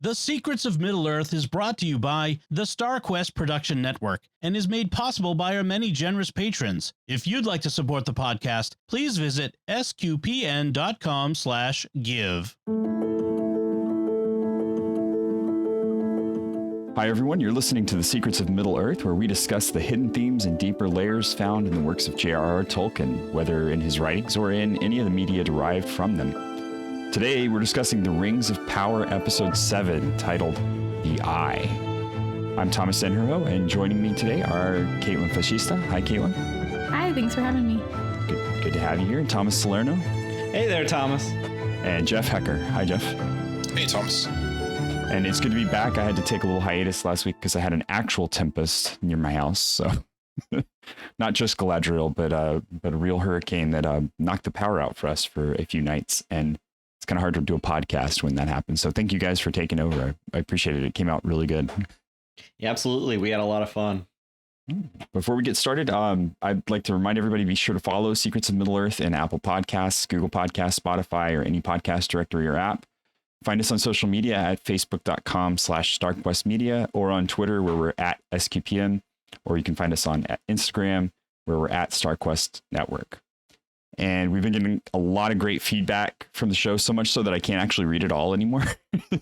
The Secrets of Middle-earth is brought to you by the StarQuest Production Network and is made possible by our many generous patrons. If you'd like to support the podcast, please visit sqpn.com/give. Hi everyone, you're listening to The Secrets of Middle-earth, where we discuss the hidden themes and deeper layers found in the works of J.R.R. Tolkien, whether in his writings or in any of the media derived from them. Today, we're discussing The Rings of Power Episode 7, titled The Eye. I'm Thomas Sanjurjo, and joining me today are Kaitlyn Facista. Hi, Kaitlyn. Hi, thanks for having me. Good to have you here. And Thomas Salerno. Hey there, Thomas. And Jeff Haecker. Hi, Jeff. Hey, Thomas. And it's good to be back. I had to take a little hiatus last week because I had an actual tempest near my house. So not just Galadriel, but a real hurricane that knocked the power out for us for a few nights. And it's kind of hard to do a podcast when that happens. So thank you guys for taking over. I appreciate it. It came out really good. Yeah, absolutely. We had a lot of fun. Before we get started, I'd like to remind everybody, be sure to follow Secrets of Middle-earth in Apple Podcasts, Google Podcasts, Spotify, or any podcast directory or app. Find us on social media at facebook.com/StarQuestMedia or on Twitter where we're at SQPN, or you can find us on Instagram where we're at StarQuest Network. And we've been getting a lot of great feedback from the show, so much so that I can't actually read it all anymore.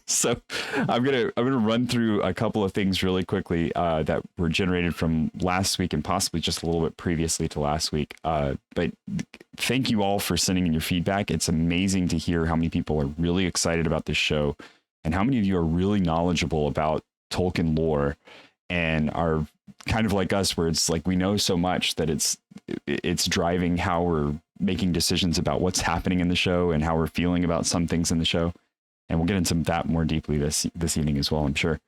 So I'm gonna run through a couple of things really quickly that were generated from last week and possibly just a little bit previously to last week. But thank you all for sending in your feedback. It's amazing to hear how many people are really excited about this show and how many of you are really knowledgeable about Tolkien lore and are kind of like us, where it's like we know so much that it's driving how we're making decisions about what's happening in the show and how we're feeling about some things in the show. And we'll get into that more deeply this evening as well, I'm sure.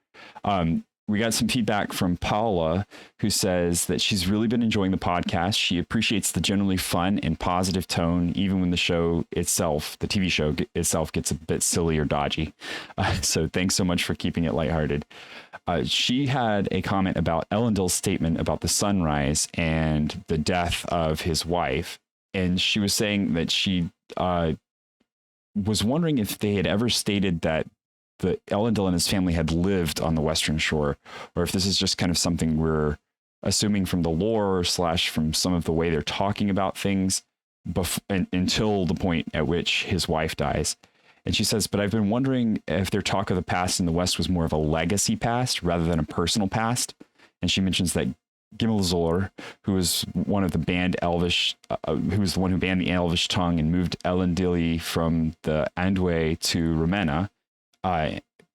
We got some feedback from Paula, who says that she's really been enjoying the podcast. She appreciates the generally fun and positive tone, even when the show itself, the TV show itself, gets a bit silly or dodgy. So thanks so much for keeping it lighthearted. She had a comment about Elendil's statement about the sunrise and the death of his wife. And she was saying that she was wondering if they had ever stated that the Elendil and his family had lived on the Western Shore, or if this is just kind of something we're assuming from the lore / from some of the way they're talking about things until the point at which his wife dies. And she says, but I've been wondering if their talk of the past in the West was more of a legacy past rather than a personal past. And she mentions that Gimmelzor, who was one of the banned Elvish, who was the one who banned the Elvish tongue and moved Elendili from the Andwë to Ravenna,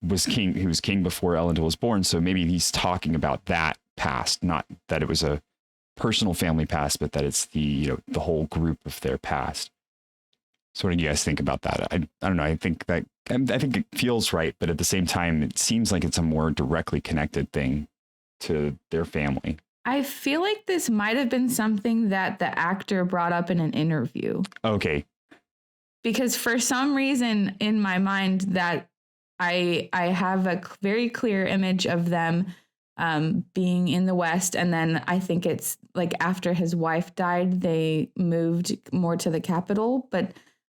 was king. He was king before Elendil was born. So maybe he's talking about that past, not that it was a personal family past, but that it's the whole group of their past. So what do you guys think about that? I don't know. I think it feels right, but at the same time, it seems like it's a more directly connected thing to their family. I feel like this might have been something that the actor brought up in an interview. Okay. Because for some reason in my mind that I have a very clear image of them being in the West. And then I think it's like after his wife died, they moved more to the capital. But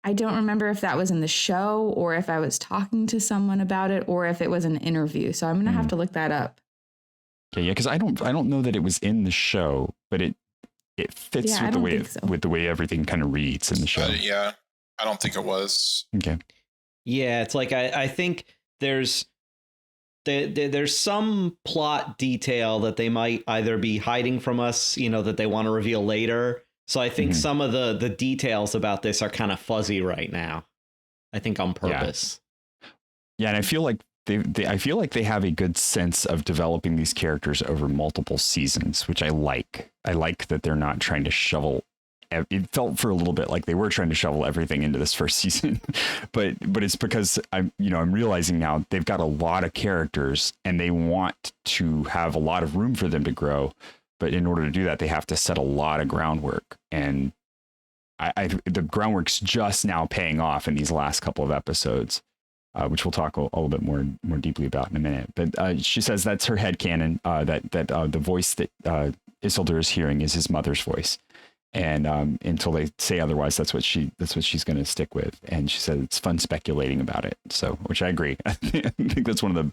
I don't remember if that was in the show or if I was talking to someone about it or if it was an interview. So I'm going to have to look that up. Okay, yeah, because I don't know that it was in the show, but it fits with the way everything kind of reads in the show. Yeah, I don't think it was. Okay. Yeah, it's like I think there's some plot detail that they might either be hiding from us, that they want to reveal later. So I think some of the details about this are kind of fuzzy right now. I think on purpose. Yeah, and I feel like they have a good sense of developing these characters over multiple seasons, which I like. I like that they're not trying to shovel. It felt for a little bit like they were trying to shovel everything into this first season, but it's because I'm realizing now they've got a lot of characters and they want to have a lot of room for them to grow. But in order to do that, they have to set a lot of groundwork, and the groundwork's just now paying off in these last couple of episodes. Which we'll talk a little bit more deeply about in a minute. But she says that's her headcanon, that the voice that Isildur is hearing is his mother's voice. And until they say otherwise, that's what she's going to stick with. And she said it's fun speculating about it. So, which I agree. I think that's one of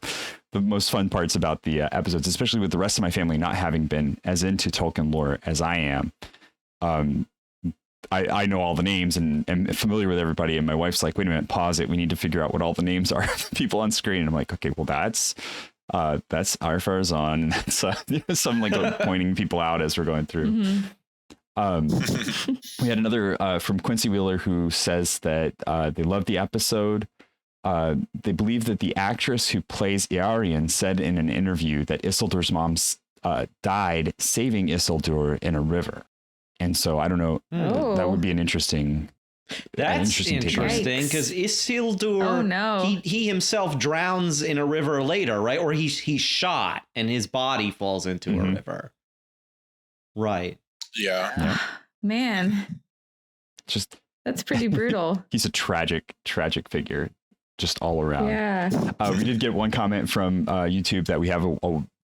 the most fun parts about the episodes, especially with the rest of my family not having been as into Tolkien lore as I am. I know all the names and am familiar with everybody. And my wife's like, wait a minute, pause it. We need to figure out what all the names are of the people on screen. And I'm like, okay, well, that's Arfarazon. And that's so I'm like pointing people out as we're going through. Mm-hmm. We had another from Quincy Wheeler who says that they love the episode. They believe that the actress who plays Eärien said in an interview that Isildur's mom died saving Isildur in a river. And so I don't know. That would be an interesting. That's interesting because Isildur, he himself drowns in a river later, right? Or he's shot and his body falls into a river. Right. Yeah. Man. That's pretty brutal. He's a tragic figure just all around. Yeah. We did get one comment from YouTube that we have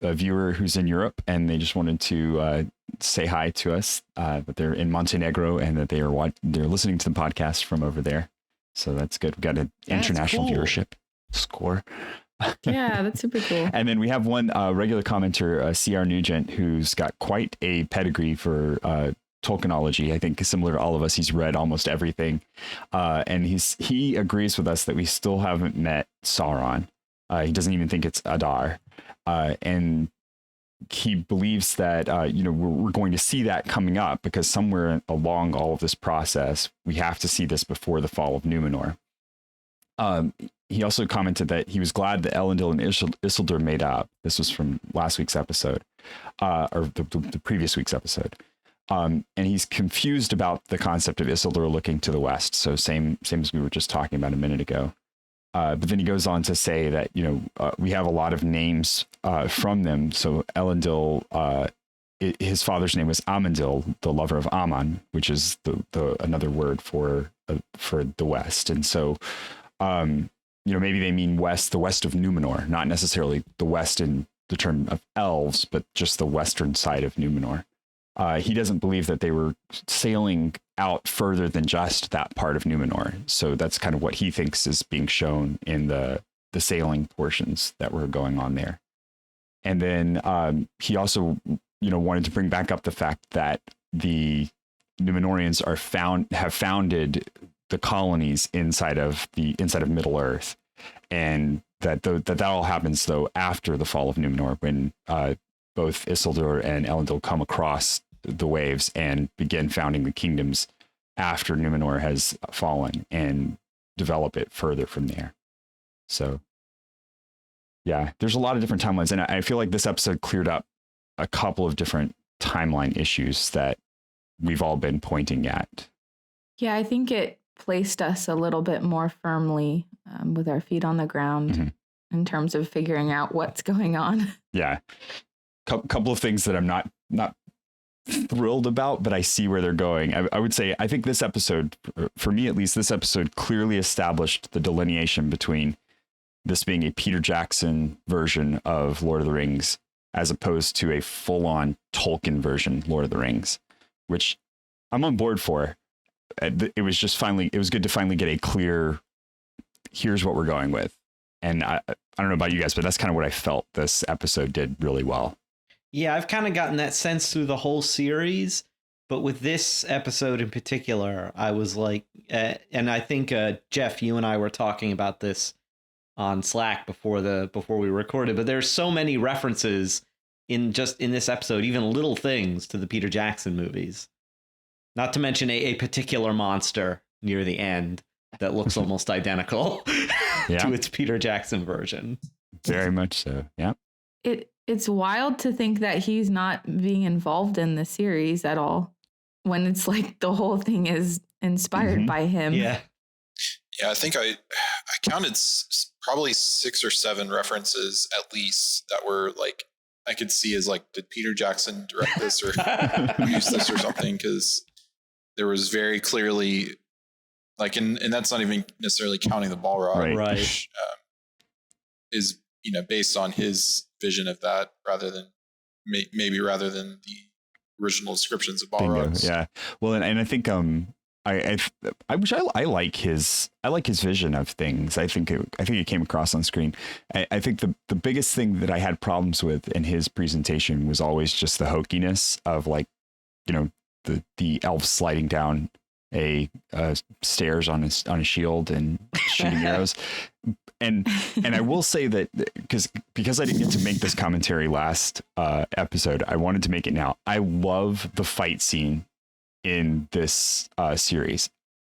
a viewer who's in Europe and they just wanted to say hi to us, that they're in Montenegro and that they're listening to the podcast from over there. So that's good. We've got an international viewership score. Yeah, that's super cool. And then we have one regular commenter, CR Nugent, who's got quite a pedigree for Tolkienology. I think similar to all of us, he's read almost everything. And he agrees with us that we still haven't met Sauron. He doesn't even think it's Adar. And he believes that, we're going to see that coming up because somewhere along all of this process, we have to see this before the fall of Numenor. He also commented that he was glad that Elendil and Isildur made up. This was from last week's episode, or the previous week's episode. And he's confused about the concept of Isildur looking to the west. So same as we were just talking about a minute ago. But then he goes on to say that, we have a lot of names from them. So Elendil, his father's name was Amandil, the lover of Aman, which is the another word for the west. And so, maybe they mean west, the west of Numenor, not necessarily the west in the term of elves, but just the western side of Numenor. He doesn't believe that they were sailing out further than just that part of Numenor. So that's kind of what he thinks is being shown in the sailing portions that were going on there. And then he also, wanted to bring back up the fact that the Numenorians have founded the colonies inside of Middle Earth, and that all happens though after the fall of Numenor, when both Isildur and Elendil come across the waves and begin founding the kingdoms after Numenor has fallen and develop it further from there. So, yeah, there's a lot of different timelines, and I feel like this episode cleared up a couple of different timeline issues that we've all been pointing at. Yeah, I think it placed us a little bit more firmly with our feet on the ground in terms of figuring out what's going on. Yeah. Couple of things that I'm not thrilled about, but I see where they're going. I would say, I think this episode, for me at least, this episode clearly established the delineation between this being a Peter Jackson version of Lord of the Rings as opposed to a full-on Tolkien version Lord of the Rings, which I'm on board for. It was good to finally get a clear, here's what we're going with. And I don't know about you guys, but that's kind of what I felt this episode did really well. Yeah, I've kind of gotten that sense through the whole series, but with this episode in particular, I was like, and I think Jeff, you and I were talking about this on Slack before we recorded, but there's so many references in this episode, even little things to the Peter Jackson movies. Not to mention a particular monster near the end that looks almost identical to its Peter Jackson version. Very much so. Yeah. It's wild to think that he's not being involved in the series at all, when it's like the whole thing is inspired by him. Yeah. Yeah, I think I counted probably 6 or 7 references at least that were like, I could see as like, did Peter Jackson direct this or use this or something? Because there was very clearly like, and that's not even necessarily counting the Balrog, right. Which is, based on his vision of that rather than the original descriptions of Bingo. Balrogs. Yeah. Well, and I think I like his vision of things. I think it came across on screen. I think the biggest thing that I had problems with in his presentation was always just the hokiness of, like, you know, the elf sliding down a stairs on a shield and shooting arrows. And I will say that because I didn't get to make this commentary last episode, I wanted to make it now. I love the fight scene in this series.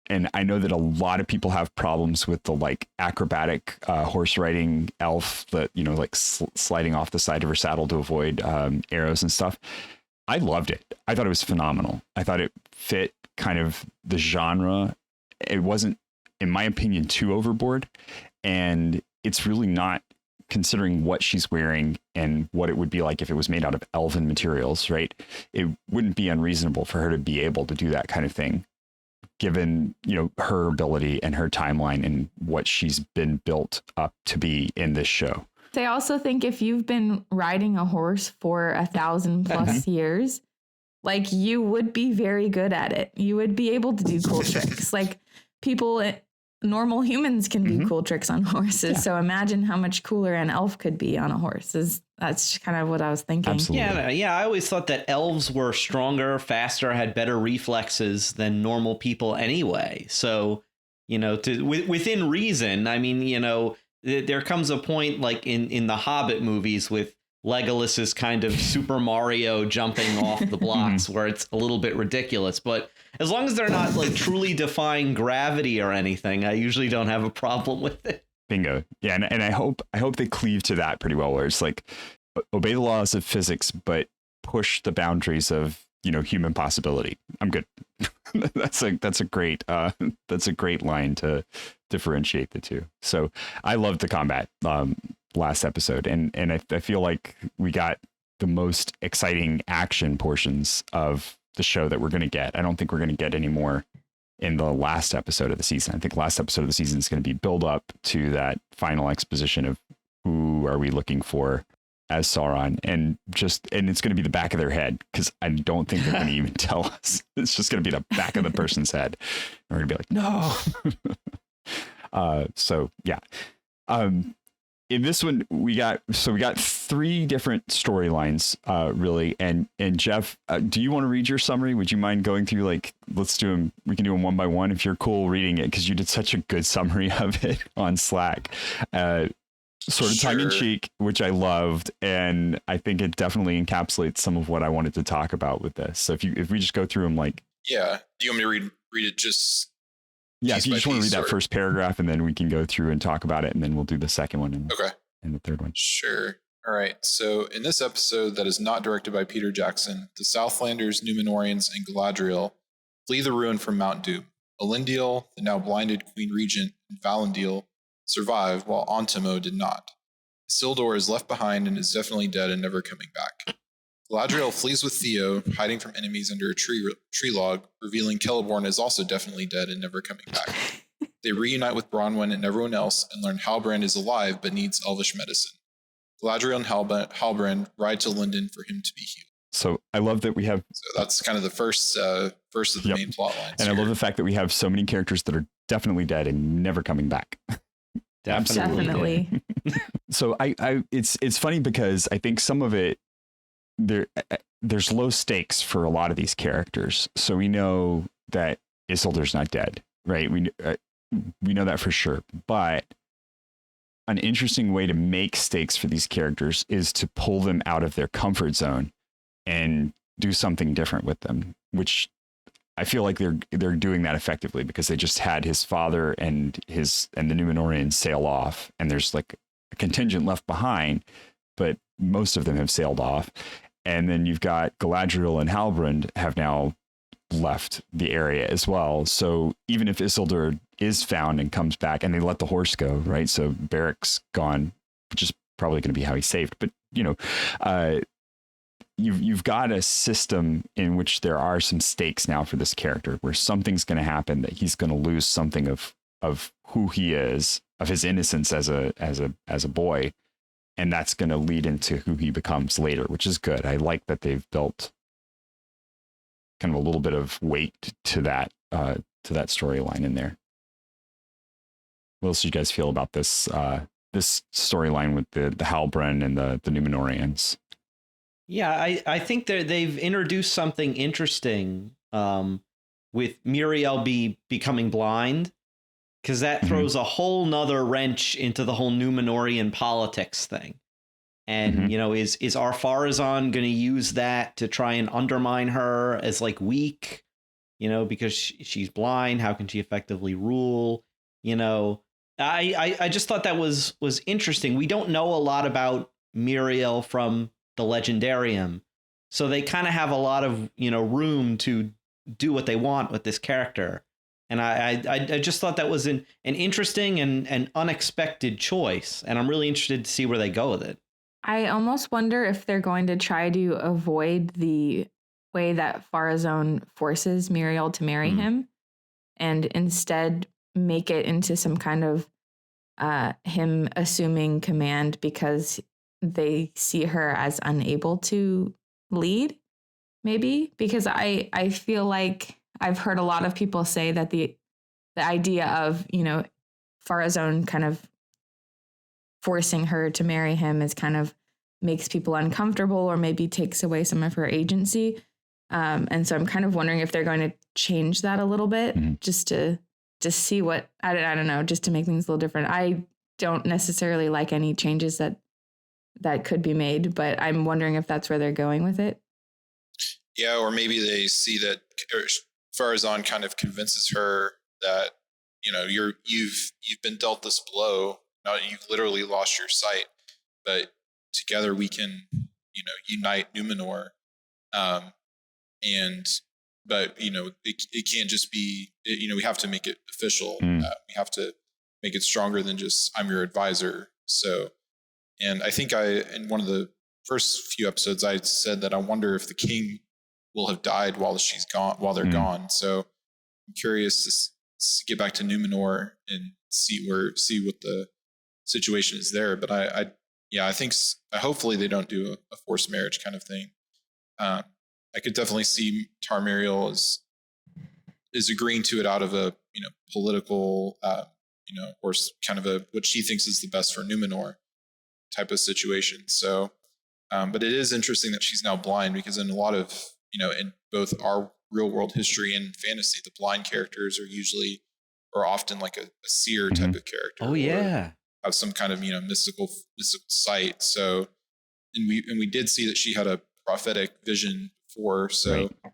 And I know that a lot of people have problems with the, like, acrobatic horse riding elf that, you know, like sliding off the side of her saddle to avoid arrows and stuff. I loved it. I thought it was phenomenal. I thought it fit kind of the genre. It wasn't, in my opinion, too overboard. And it's really not, considering what she's wearing and what it would be like if it was made out of elven materials, right? It wouldn't be unreasonable for her to be able to do that kind of thing, given, you know, her ability and her timeline and what she's been built up to be in this show. I also think if you've been riding a horse for 1,000+ years, like, you would be very good at it. You would be able to do cool tricks. Like, normal humans can do cool tricks on horses. Yeah. So imagine how much cooler an elf could be on a horse. That's kind of what I was thinking. Absolutely. Yeah. I always thought that elves were stronger, faster, had better reflexes than normal people anyway. So, you know, within reason, I mean, you know, there comes a point, like in the Hobbit movies, with Legolas's kind of Super Mario jumping off the blocks where it's a little bit ridiculous. But as long as they're not, like, truly defying gravity or anything, I usually don't have a problem with it. Bingo. Yeah. And I hope they cleave to that pretty well, where it's like, obey the laws of physics, but push the boundaries of, you know, human possibility. I'm good. That's a great line to differentiate the two. So I loved the combat last episode, and I feel like we got the most exciting action portions of the show that we're going to get. I don't think we're going to get any more in the last episode of the season. I think last episode of the season is going to be build up to that final exposition of who are we looking for as Sauron, and it's going to be the back of their head, because I don't think they're going to even tell us. It's just going to be the back of the person's head. And we're going to be like, no. So yeah. In this one, we got 3 different storylines, really. And Jeff, do you want to read your summary? Would you mind going through, like, let's do them. We can do them one by one if you're cool reading it, because you did such a good summary of it on Slack. Sort of tongue in cheek, which I loved, and I think it definitely encapsulates some of what I wanted to talk about with this. So if we just go through them, like, yeah, do you want me to read it just? Yeah, if you just want to read that first paragraph, and then we can go through and talk about it, and then we'll do the second one and the third one. Sure. All right. So in this episode that is not directed by Peter Jackson, the Southlanders, Numenorians, and Galadriel flee the ruin from Mount Doom. Elendil, the now blinded Queen Regent, and Valandil survived, while Ontimo did not. Isildur is left behind and is definitely dead and never coming back. Galadriel flees with Theo, hiding from enemies under a tree log, revealing Celeborn is also definitely dead and never coming back. They reunite with Bronwyn and everyone else and learn Halbrand is alive but needs elvish medicine. Galadriel and Halbrand ride to Lindon for him to be healed. So I love that we have... So that's kind of the first of the main plot lines. And here. I love the fact that we have so many characters that are definitely dead and never coming back. Definitely. So it's funny because I think some of it, there's low stakes for a lot of these characters. So we know that Isildur's not dead, right? We know that for sure. But an interesting way to make stakes for these characters is to pull them out of their comfort zone and do something different with them, which I feel like they're doing that effectively, because they just had his father and the Numenorians sail off, and there's like a contingent left behind, but most of them have sailed off. And then you've got Galadriel and Halbrand have now left the area as well. So even if Isildur is found and comes back, and they let the horse go, right? So Beric's gone, which is probably going to be how he's saved. But you've got a system in which there are some stakes now for this character, where something's going to happen, that he's going to lose something of who he is, of his innocence as a boy, and that's going to lead into who he becomes later, which is good. I like that they've built kind of a little bit of weight to that storyline in there. What else do you guys feel about this this storyline with the Halbrand and the Numenorians? Yeah, I think they've introduced something interesting with Muriel becoming blind, because that throws a whole nother wrench into the whole Numenorian politics thing. And, you know, is Ar-Pharazôn going to use that to try and undermine her as like weak, you know, because she's blind? How can she effectively rule? You know, I just thought that was interesting. We don't know a lot about Muriel from the Legendarium, so they kind of have a lot of, you know, room to do what they want with this character. And I just thought that was an interesting and unexpected choice. And I'm really interested to see where they go with it. I almost wonder if they're going to try to avoid the way that Pharazôn forces Muriel to marry him, and instead make it into some kind of him assuming command because they see her as unable to lead, maybe. Because I feel like I've heard a lot of people say that the idea of, you know, Pharazôn kind of forcing her to marry him is kind of makes people uncomfortable, or maybe takes away some of her agency. And so I'm kind of wondering if they're going to change that a little bit, just to see what, I don't know, just to make things a little different. I don't necessarily like any changes that could be made, but I'm wondering if that's where they're going with it. Yeah, or maybe they see that Pharazôn kind of convinces her that, you know, you've been dealt this blow. Now you've literally lost your sight, but together we can, you know, unite Numenor. But you know, it can't just be, you know, we have to make it official. We have to make it stronger than just I'm your advisor. So, and I think in one of the first few episodes, I said that I wonder if the king will have died while they're gone. So I'm curious to get back to Numenor and see what the situation is there. But I think hopefully they don't do a forced marriage kind of thing. I could definitely see Tarmariel is agreeing to it out of a, you know, political, you know, or kind of what she thinks is the best for Numenor type of situation. So, but it is interesting that she's now blind, because in a lot of, you know, in both our real world history and fantasy, the blind characters are often like a seer type of character. Oh yeah. Have some kind of, you know, mystical sight. So, and we did see that she had a prophetic vision before. So I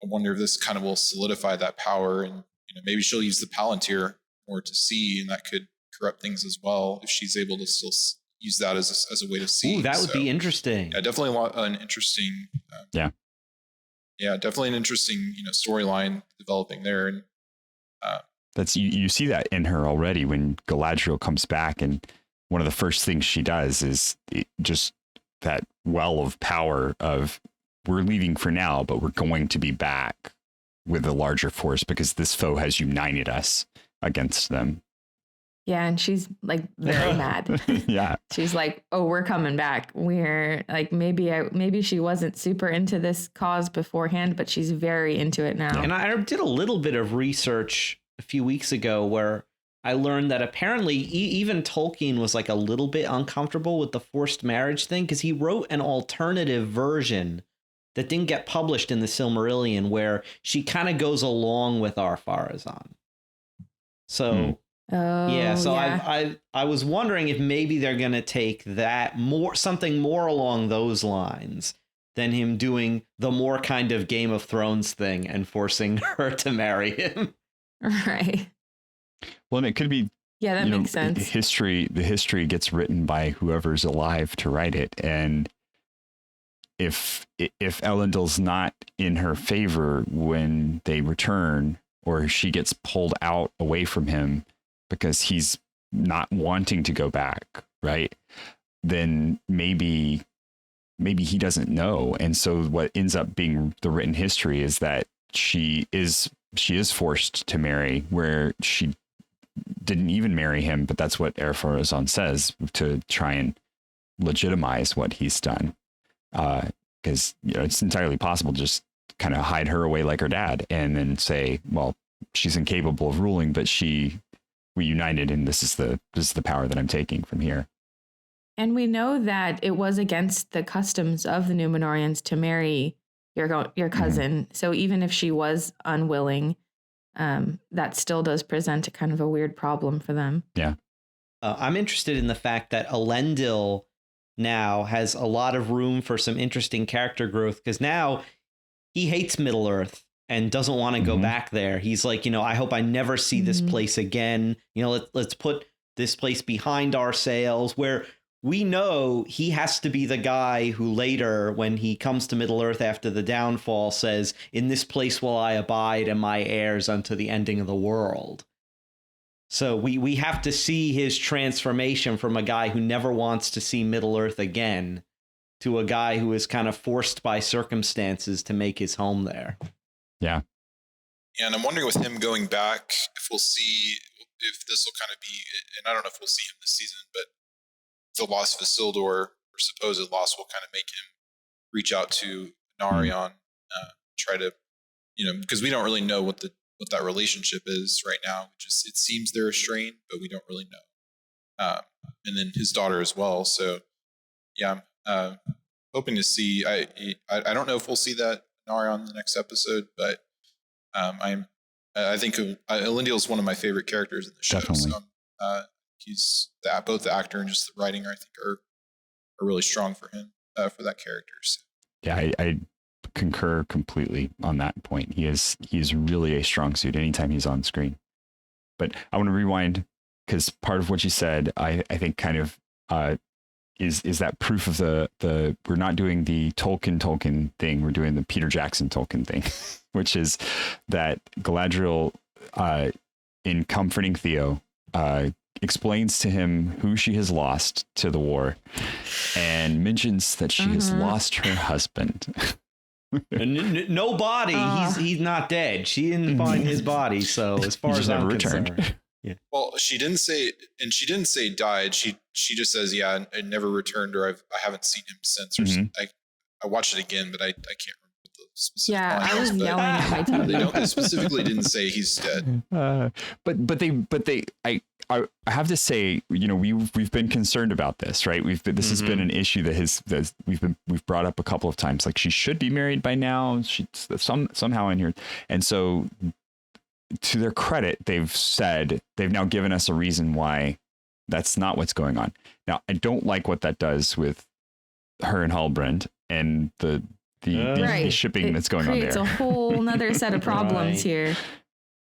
wonder if this kind of will solidify that power, and, you know, maybe she'll use the Palantir more to see, and that could corrupt things as well if she's able to still use that as a way to see. Ooh, that would be interesting. Yeah, definitely an interesting. Definitely an interesting, you know, storyline developing there, and that's you see that in her already when Galadriel comes back, and one of the first things she does is just that well of power of, we're leaving for now, but we're going to be back with a larger force because this foe has united us against them. Yeah, and she's like very mad. Yeah. She's like, "Oh, we're coming back. We're like, maybe she wasn't super into this cause beforehand, but she's very into it now." And I did a little bit of research a few weeks ago where I learned that apparently even Tolkien was like a little bit uncomfortable with the forced marriage thing, because he wrote an alternative version that didn't get published in the Silmarillion, where she kind of goes along with Ar-Pharazôn. So, I was wondering if maybe they're going to take that something more along those lines than him doing the more kind of Game of Thrones thing and forcing her to marry him. Right. Well, and it could be, yeah, that makes sense. The history gets written by whoever's alive to write it. And if Elendil's not in her favor when they return, or she gets pulled out away from him because he's not wanting to go back, right? Then maybe he doesn't know. And so what ends up being the written history is that she is forced to marry, where she didn't even marry him, but that's what Ar-Pharazôn says to try and legitimize what he's done. Because, you know, it's entirely possible just kind of hide her away like her dad, and then say, well, she's incapable of ruling, but we united, and this is the power that I'm taking from here. And we know that it was against the customs of the Numenorians to marry your cousin. So even if she was unwilling, that still does present a kind of a weird problem for them. Yeah. I'm interested in the fact that Elendil now has a lot of room for some interesting character growth, because now he hates Middle Earth and doesn't want to go back there. He's like, I hope I never see this place again. Let's put this place behind our sails, where we know he has to be the guy who later, when he comes to Middle Earth after the downfall, says, in this place will I abide and my heirs unto the ending of the world. So we have to see his transformation from a guy who never wants to see Middle Earth again to a guy who is kind of forced by circumstances to make his home there. Yeah. And I'm wondering with him going back, if we'll see, if this will kind of be, and I don't know if we'll see him this season, but the lost of Isildur, or supposed loss, will kind of make him reach out to Narion, try to, because we don't really know what that relationship is right now. It seems they're estranged, but we don't really know. And then his daughter as well. So yeah, I'm hoping to see. I don't know if we'll see that Narion in the next episode, but I think Elendil is one of my favorite characters in the show. Definitely. So he's both the actor and just the writing, I think, are really strong for him, for that character. So. Yeah, I concur completely on that point. He's really a strong suit anytime he's on screen. But I want to rewind, because part of what you said, I think kind of is that proof of the we're not doing the Tolkien thing, we're doing the Peter Jackson Tolkien thing, which is that Galadriel, in comforting Theo, explains to him who she has lost to the war, and mentions that she has lost her husband. No body. He's not dead. She didn't find his body. So as far as I'm concerned, yeah. Well, she didn't say died. She just says, yeah, I never returned, or I haven't seen him since. Or I watched it again, but I can't remember what the specific. Yeah, I was yelling at my TV. They specifically didn't say he's dead. I have to say, we've been concerned about this, right? This has been an issue that we've brought up a couple of times. Like, she should be married by now. She's somehow in here, and so to their credit, they've now given us a reason why that's not what's going on. Now, I don't like what that does with her and Halbrand and the shipping that's going on there. It's a whole nother set of problems here.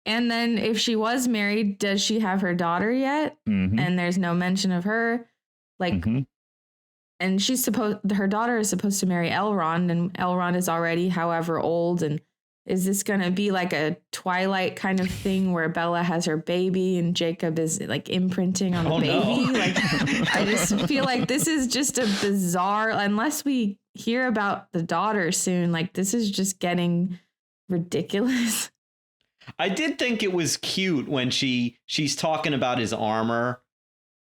And then if she was married, does she have her daughter yet? And there's no mention of her. And her daughter is supposed to marry Elrond, and Elrond is already however old. And is this going to be like a Twilight kind of thing where Bella has her baby and Jacob is like imprinting on the baby? No. Like, I just feel like this is just a bizarre, unless we hear about the daughter soon, like this is just getting ridiculous. I did think it was cute when she's talking about his armor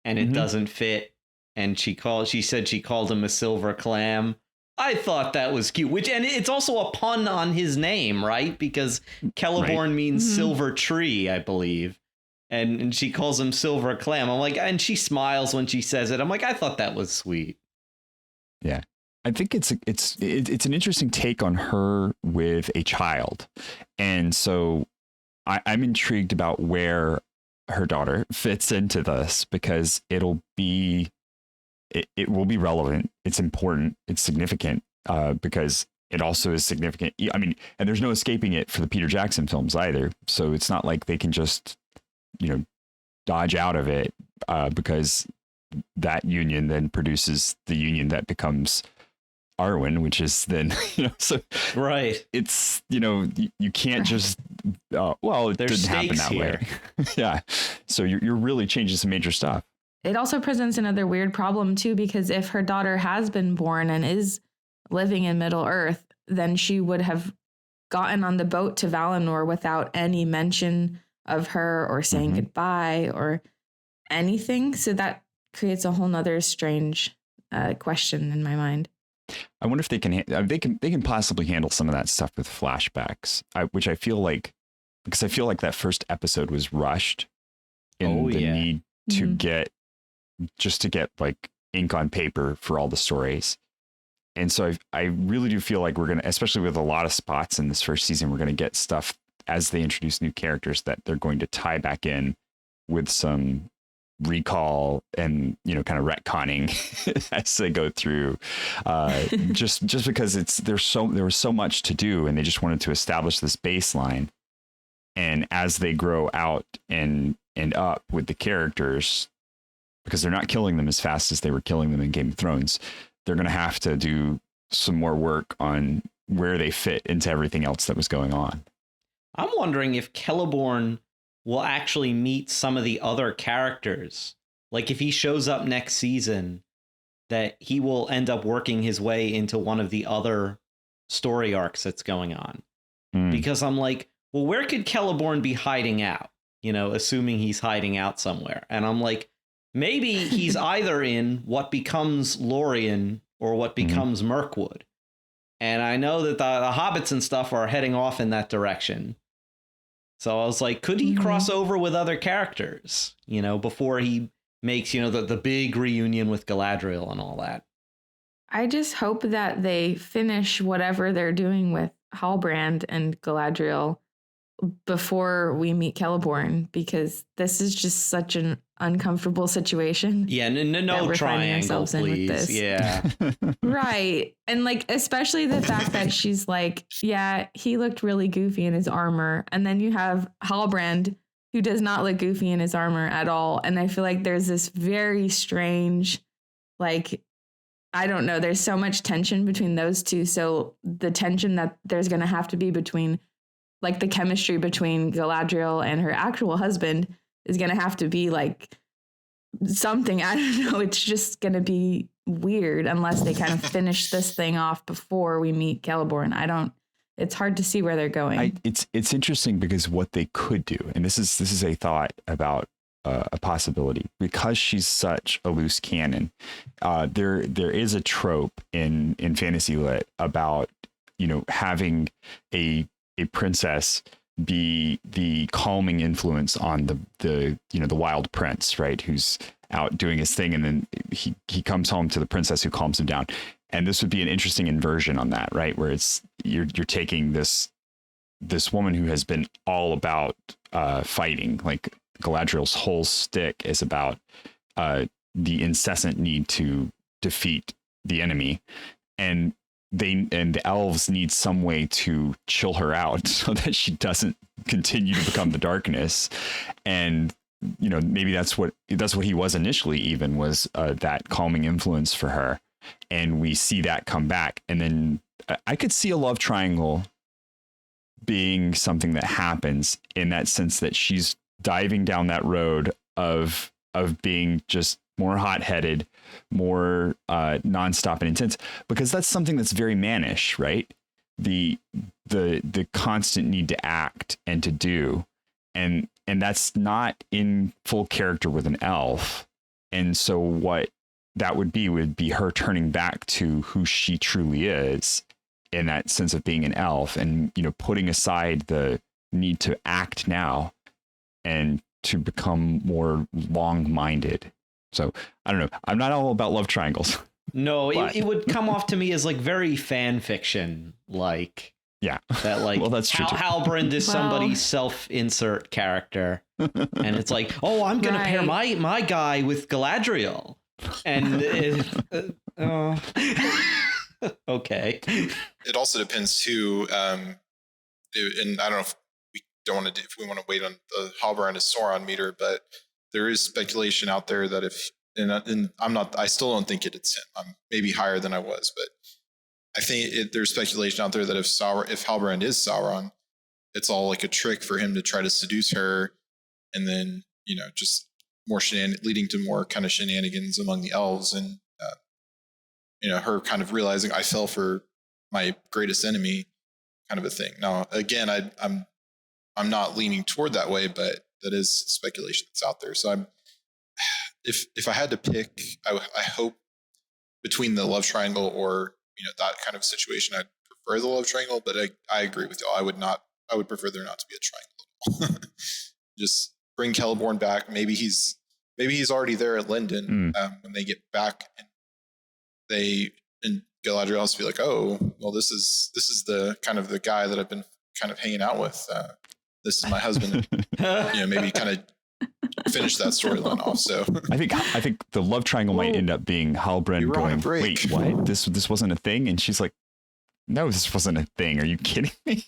and it doesn't fit, and she said she called him a silver clam. I thought that was cute, and it's also a pun on his name, right? Because Celeborn means silver tree, I believe. And she calls him silver clam. I'm like, and she smiles when she says it. I'm like, I thought that was sweet. Yeah. I think it's an interesting take on her with a child. And so I'm intrigued about where her daughter fits into this, because it will be relevant. It's important. It's significant, because it also is significant. I mean, and there's no escaping it for the Peter Jackson films either. So it's not like they can just, dodge out of it, because that union then produces the union that becomes Arwen, which is then, so right. It's, you can't just, it didn't happen that way. Yeah. So you're really changing some major stuff. It also presents another weird problem too, because if her daughter has been born and is living in Middle Earth, then she would have gotten on the boat to Valinor without any mention of her or saying goodbye or anything. So that creates a whole nother strange question in my mind. I wonder if they can possibly handle some of that stuff with flashbacks, which I feel like, because I feel like that first episode was rushed in need to get like ink on paper for all the stories. And so I really do feel like we're going to, especially with a lot of spots in this first season, we're going to get stuff as they introduce new characters that they're going to tie back in with some recall and, you know, kind of retconning as they go through, just because there was so much to do, and they just wanted to establish this baseline. And as they grow out and up with the characters, because they're not killing them as fast as they were killing them in Game of Thrones, they're going to have to do some more work on where they fit into everything else that was going on. I'm wondering if Celeborn will actually meet some of the other characters. Like if he shows up next season, that he will end up working his way into one of the other story arcs that's going on. Because I'm like, well, where could Celeborn be hiding out? You know, assuming he's hiding out somewhere. And I'm like, maybe he's either in what becomes Lorien or what becomes Mirkwood. And I know that the hobbits and stuff are heading off in that direction. So I was like, could he cross over with other characters, you know, before he makes, you know, the big reunion with Galadriel and all that? I just hope that they finish whatever they're doing with Halbrand and Galadriel before we meet Celeborn, because this is just such an uncomfortable situation. Yeah, no triangle, please. With this. Yeah. Right. And like, especially the fact that she's like, yeah, he looked really goofy in his armor. And then you have Halbrand, who does not look goofy in his armor at all. And I feel like there's this very strange, like, I don't know, there's so much tension between those two. So the tension that there's going to have to be between, like, the chemistry between Galadriel and her actual husband is going to have to be like something. I don't know. It's just going to be weird unless they kind of finish this thing off before we meet Celeborn. It's hard to see where they're going. It's interesting because what they could do, and this is a thought about a possibility, because she's such a loose cannon. There is a trope in fantasy lit about, you know, having a princess be the calming influence on the wild prince, right? Who's out doing his thing, and then he comes home to the princess who calms him down. And this would be an interesting inversion on that, right? Where it's you're taking this woman who has been all about fighting. Like Galadriel's whole stick is about the incessant need to defeat the enemy, and the elves need some way to chill her out so that she doesn't continue to become the darkness. And, you know, maybe that's what he was initially, even was that calming influence for her. And we see that come back. And then I could see a love triangle being something that happens in that sense, that she's diving down that road of being just more hot-headed, more nonstop and intense, because that's something that's very mannish, right? The constant need to act and to do, and that's not in full character with an elf. And so what that would be her turning back to who she truly is, in that sense of being an elf, and, you know, putting aside the need to act now and to become more long-minded. So I don't know. I'm not all about love triangles. No, it would come off to me as like very fan fiction, like, yeah, that, like, well, that's true. Halbrand is somebody's self-insert character, and it's like, oh, I'm gonna pair my guy with Galadriel, and okay. It also depends too, and I don't know if we want to wait on the Halbrand as Sauron meter, but there is speculation out there that I still don't think it's him. I'm maybe higher than I was, but I think there's speculation out there that if Halbrand is Sauron, it's all like a trick for him to try to seduce her, and then, you know, just more leading to more kind of shenanigans among the elves, and you know, her kind of realizing I fell for my greatest enemy, kind of a thing. Now, again, I'm not leaning toward that way, but that is speculation that's out there. So if I had to pick, I hope between the love triangle or that kind of situation, I'd prefer the love triangle, but I agree with y'all. I would prefer there not to be a triangle. Just bring Celeborn back. Maybe he's already there at Linden when they get back, and Galadriel has to be like, oh, well, this is the kind of the guy that I've been kind of hanging out with. This is my husband. And, maybe kind of finish that storyline off. So I think the love triangle might end up being Halbrand going, wait, what? This wasn't a thing? And she's like, no, this wasn't a thing. Are you kidding me?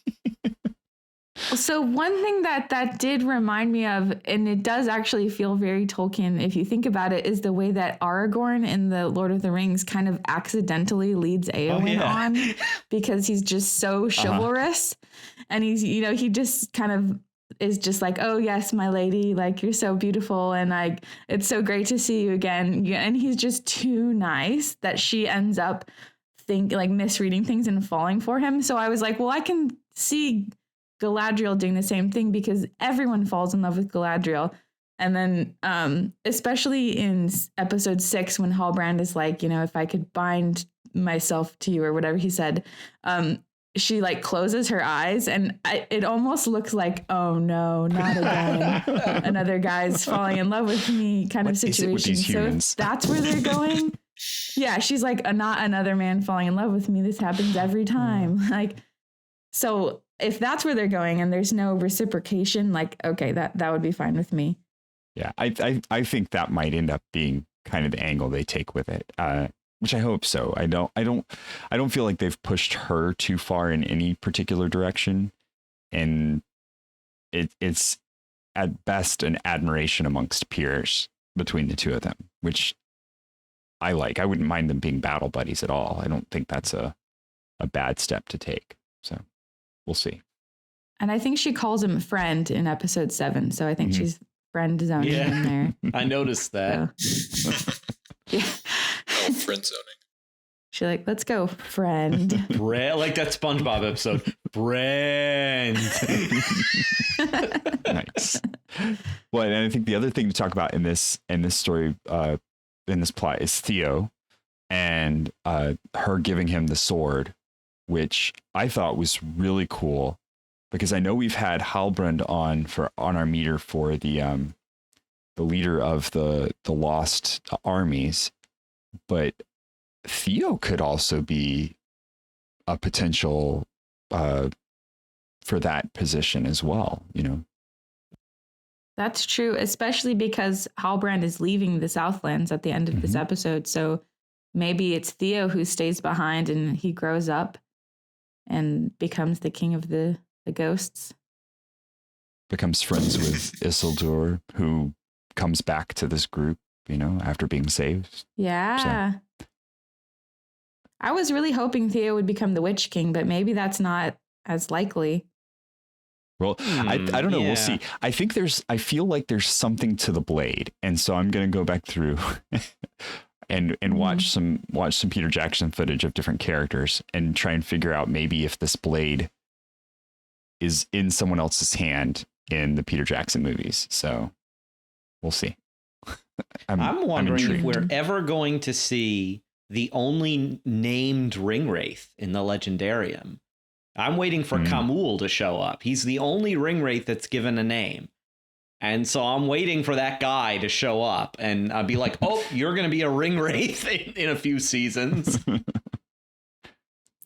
So one thing that did remind me of, and it does actually feel very Tolkien if you think about it, is the way that Aragorn in the Lord of the Rings kind of accidentally leads Eowyn on, because he's just so chivalrous. And he's, he just kind of is just like, oh yes, my lady, like, you're so beautiful, and like, it's so great to see you again. And he's just too nice that she ends up misreading things and falling for him. So I was like, well, I can see Galadriel doing the same thing, because everyone falls in love with Galadriel. And then especially in episode 6, when Halbrand is like, if I could bind myself to you, or whatever he said, she like closes her eyes, and it almost looks like, oh no, not again. Another guy's falling in love with me kind of situation. So if that's where they're going. Yeah, she's like, not another man falling in love with me. This happens every time. Like, so if that's where they're going and there's no reciprocation, like, okay, that would be fine with me. Yeah, I think that might end up being kind of the angle they take with it, which I hope so. I don't feel like they've pushed her too far in any particular direction, and it's at best an admiration amongst peers between the two of them, which I like. I wouldn't mind them being battle buddies at all. I don't think that's a bad step to take. So we'll see. And I think she calls him friend in episode 7. So I think she's friend zoning in there. I noticed that. So, yeah. Oh, friend zoning. She's like, let's go, friend. Like that SpongeBob episode. Friend. Nice. Well, and I think the other thing to talk about in this story, in this plot, is Theo and her giving him the sword, which I thought was really cool, because I know we've had Halbrand on our meter for the leader of the lost armies, but Theo could also be a potential for that position as well, That's true, especially because Halbrand is leaving the Southlands at the end of this episode. So maybe it's Theo who stays behind and he grows up and becomes the king of the ghosts. Becomes friends with Isildur, who comes back to this group, after being saved. Yeah. So. I was really hoping Theo would become the Witch King, but maybe that's not as likely. Well, I don't know. Yeah. We'll see. I feel like there's something to the blade. And so I'm going to go back through and watch some Peter Jackson footage of different characters and try and figure out maybe if this blade is in someone else's hand in the Peter Jackson movies. So we'll see. I'm wondering if we're ever going to see the only named Ringwraith in the Legendarium. I'm waiting for Kamul to show up. He's the only Ringwraith that's given a name. And so I'm waiting for that guy to show up and I'll be like, oh, you're going to be a Ringwraith in a few seasons.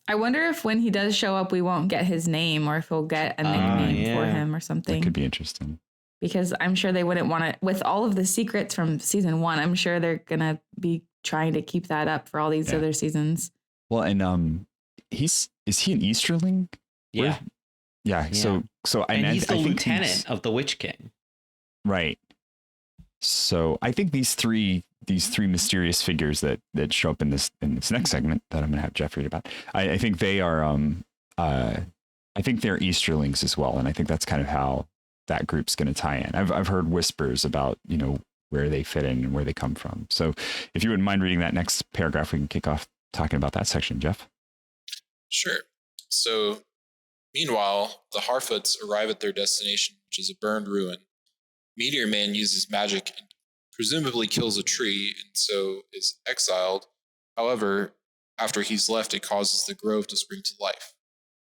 I wonder if when he does show up, we won't get his name, or if we'll get a nickname for him or something. That could be interesting. Because I'm sure they wouldn't want to, with all of the secrets from season 1, I'm sure they're going to be trying to keep that up for all these other seasons. Well, and is he an Easterling? Yeah. Yeah. So and he's the lieutenant of the Witch King. Right. So I think these three mysterious figures that show up in this next segment that I'm going to have Jeff read about, I think they are I think they're Easterlings as well, and I think that's kind of how that group's going to tie in. I've heard whispers about where they fit in and where they come from. So if you wouldn't mind reading that next paragraph, we can kick off talking about that section, Jeff. Sure. So meanwhile, the Harfoots arrive at their destination, which is a burned ruin. Meteor Man uses magic and presumably kills a tree and so is exiled. However, After he's left, it causes the grove to spring to life.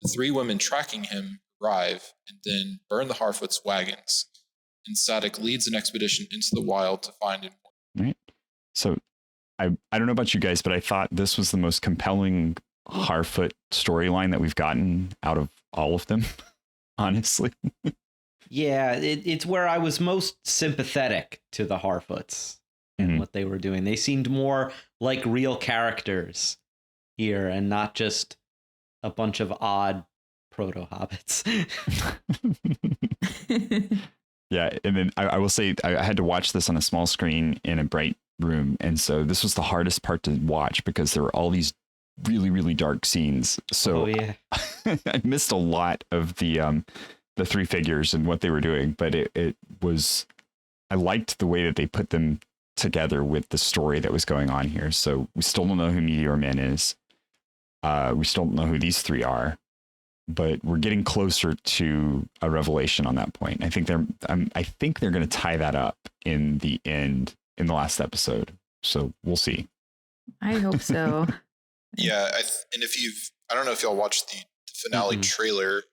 The three women tracking him arrive and then burn the Harfoot's wagons. And Sadik leads an expedition into the wild to find him. Right. So I don't know about you guys, but I thought this was the most compelling Harfoot storyline that we've gotten out of all of them, honestly. Yeah, it's where I was most sympathetic to the Harfoots and what they were doing. They seemed more like real characters here and not just a bunch of odd proto-hobbits. Yeah, and then I will say I had to watch this on a small screen in a bright room, and so this was the hardest part to watch because there were all these really, really dark scenes. So I missed a lot of the three figures and what they were doing, but it was, I liked the way that they put them together with the story that was going on here. So we still don't know who Meteor Man is. We still don't know who these three are, but we're getting closer to a revelation on that point. I think they're going to tie that up in the end, in the last episode. So we'll see. I hope so. Yeah, and I don't know if y'all watched the finale trailer,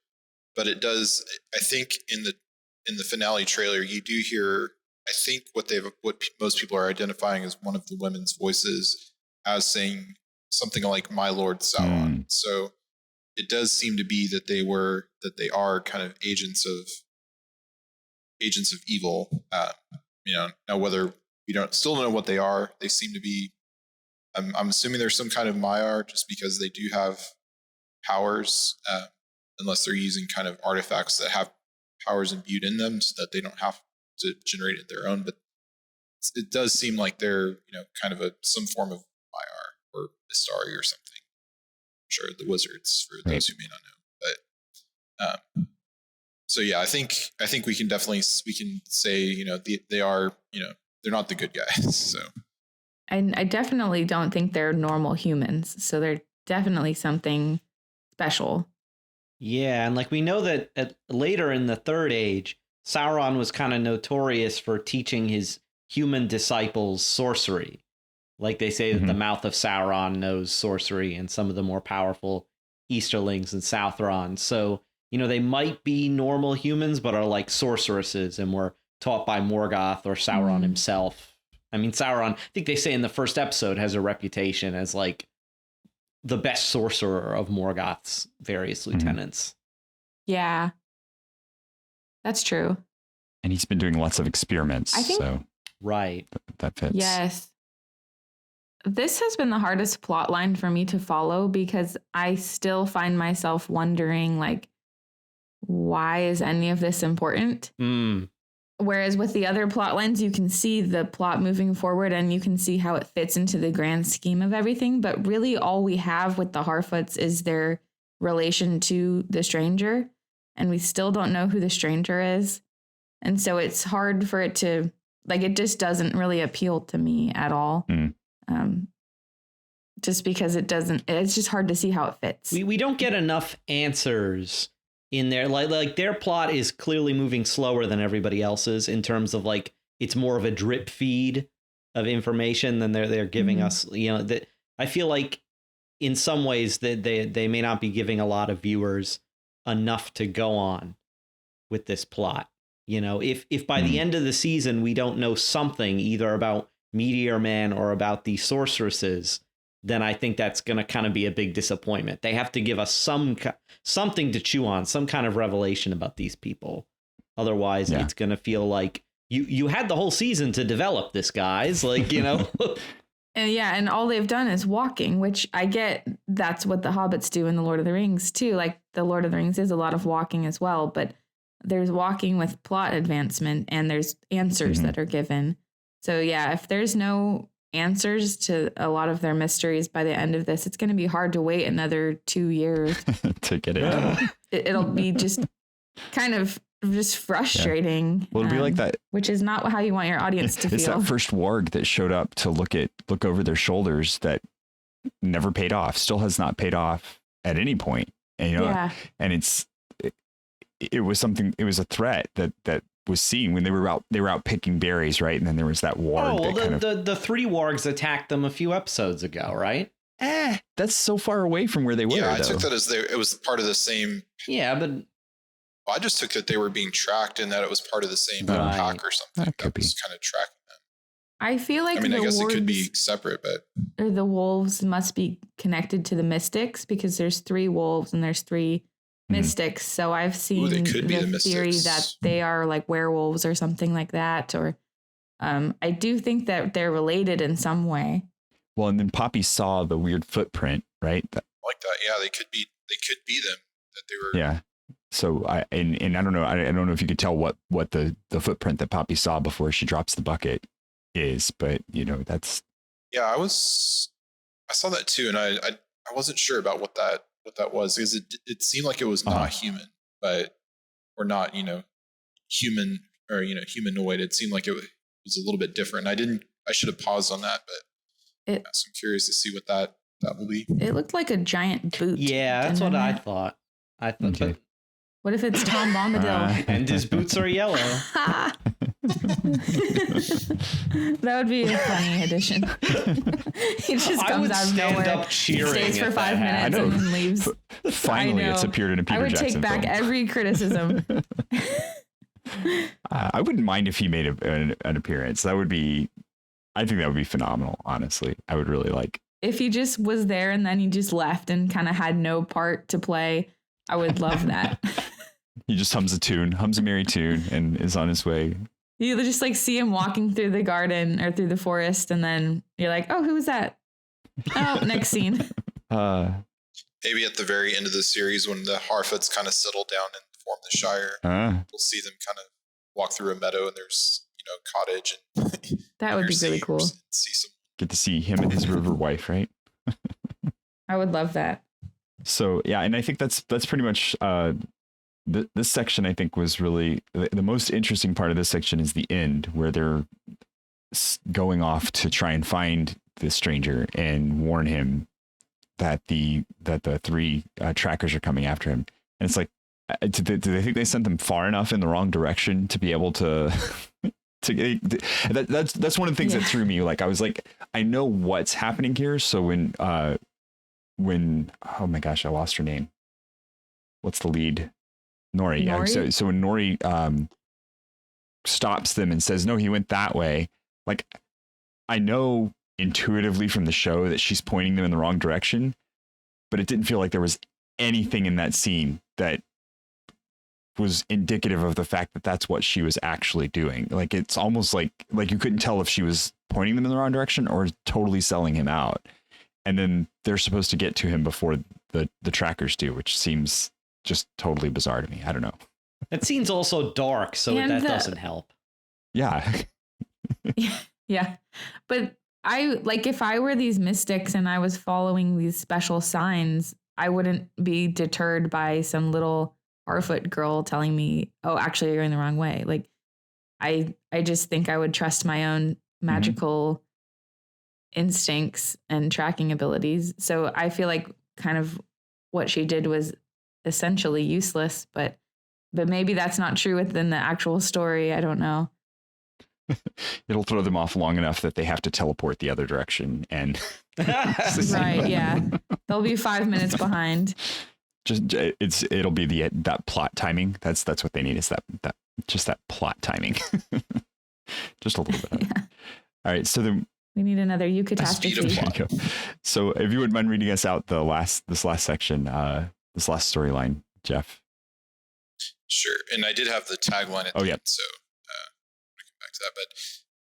but it does. I think in the finale trailer, you do hear. I think what most people are identifying as one of the women's voices as saying something like "My Lord Sauron." So it does seem to be that they are kind of agents of evil. Now whether we still don't know what they are, they seem to be. I'm assuming there's some kind of Maiar, just because they do have powers, unless they're using kind of artifacts that have powers imbued in them, so that they don't have to generate it their own. But it does seem like they're kind of some form of Maiar or Istari or something. I'm sure the wizards, for those who may not know. But so yeah, I think we can say they are they're not the good guys. So. I definitely don't think they're normal humans. So they're definitely something special. Yeah, and like we know that later in the Third Age, Sauron was kind of notorious for teaching his human disciples sorcery. Like they say that the mouth of Sauron knows sorcery, and some of the more powerful Easterlings and Southron. So, they might be normal humans, but are like sorceresses and were taught by Morgoth or Sauron himself. I mean, Sauron, I think they say in the first episode, has a reputation as like the best sorcerer of Morgoth's various lieutenants. Yeah, that's true. And he's been doing lots of experiments. I think, so right. That fits. Yes. This has been the hardest plot line for me to follow because I still find myself wondering, like, why is any of this important? Whereas with the other plot lines, you can see the plot moving forward and you can see how it fits into the grand scheme of everything. But really all we have with the Harfoots is their relation to the stranger. And we still don't know who the stranger is. And so it's hard for it to, like, it just doesn't really appeal to me at all. Just because it's just hard to see how it fits. We don't get enough answers in there. Like their plot is clearly moving slower than everybody else's in terms of like, it's more of a drip feed of information than they're giving us, that I feel like in some ways that they may not be giving a lot of viewers enough to go on with this plot. If by the end of the season, we don't know something either about Meteor Man or about the sorceresses, then I think that's going to kind of be a big disappointment. They have to give us something to chew on, some kind of revelation about these people. Otherwise, it's going to feel like you had the whole season to develop this, guys. Like, And all they've done is walking, which I get that's what the hobbits do in the Lord of the Rings, too. Like, the Lord of the Rings is a lot of walking as well, but there's walking with plot advancement and there's answers that are given. So, yeah, if there's no answers to a lot of their mysteries by the end of this, it's going to be hard to wait another 2 years to get it. It'll be just kind of just frustrating. Yeah. Well, it'll be like that, which is not how you want your audience to feel. It's that first warg that showed up to look over their shoulders that never paid off, still has not paid off at any point. And, and it was something. It was a threat that was seen when they were out picking berries, right? And then there was that warg. The three wargs attacked them a few episodes ago, right? that's so far away from where they were. Yeah, I though. took that as it was part of the same. Yeah, but I just took that they were being tracked and that it was part of the same Right. pack or something. That could was kind of tracking them. I feel like I mean, I the guess it could be wolves- separate, but or the wolves must be connected to the mystics because there's 3 wolves and there's 3 mystics. So I've seen they could be the theory mystics. that they are like werewolves or something like that. Or I do think that they're related in some way. Well, and then Poppy saw the weird footprint, right? like that, yeah, they could be them. That they were. Yeah. So I don't know. I don't know if you could tell what the footprint that Poppy saw before she drops the bucket is, but that's. Yeah, I saw that too, and I wasn't sure about what that was because it seemed like it was not human, or not human or humanoid. It seemed like it was a little bit different. I should have paused on that, but so I'm curious to see what that will be. It looked like a giant boot. yeah, that's what I thought. Okay. But, What if it's Tom Bombadil? and his boots are yellow. That would be a funny addition. He just I comes would out of stand nowhere, up cheering stays for if 5 that minutes, happened. and then leaves. Finally, I it's know. appeared in a Peter I would Jackson take back film. every criticism. I wouldn't mind if he made an appearance. I think that would be phenomenal. Honestly, I would really like. If he just was there and then he just left and kind of had no part to play, I would love that. He just hums a merry tune, and is on his way. You just like see him walking through the garden or through the forest, and then you're like, "Oh, who was that?" Oh, next scene. Maybe at the very end of the series, when the Harfoots kind of settle down and form the Shire, we'll see them kind of walk through a meadow, and there's a cottage, and That would be really cool. See some. Get to see him and his river wife, right? I would love that. So yeah, and I think that's pretty much this section. I think was really the most interesting part of this section is the end, where they're going off to try and find the stranger and warn him that the 3 trackers are coming after him. And it's like, do they think they sent them far enough in the wrong direction to be able to? That's one of the things that threw me. Like I was like, I know what's happening here. So when oh my gosh, I lost her name. What's the lead? Nori. Yeah. So when Nori stops them and says, no, he went that way. Like I know intuitively from the show that she's pointing them in the wrong direction, but it didn't feel like there was anything in that scene that was indicative of the fact that that's what she was actually doing. Like it's almost like you couldn't tell if she was pointing them in the wrong direction or totally selling him out. And then they're supposed to get to him before the trackers do, which seems just totally bizarre to me. I don't know. That scene's also dark, so And that doesn't help. Yeah. Yeah. But if I were these mystics and I was following these special signs, I wouldn't be deterred by some little Harfoot girl telling me, oh, actually you're in the wrong way. Like I just think I would trust my own magical instincts and tracking abilities. So I feel like kind of what she did was essentially useless, but maybe that's not true within the actual story. I don't know. It'll throw them off long enough that they have to teleport the other direction, and Right, yeah. They'll be 5 minutes behind. It'll be that plot timing. That's what they need, is that plot timing. Just a little bit. Yeah. All right, so then We need another Speed eucatastrophe. of plot. So if you wouldn't mind reading us out this last section, this last storyline, Jeff. Sure, and I did have the tagline at the end, so I'm gonna come back to that.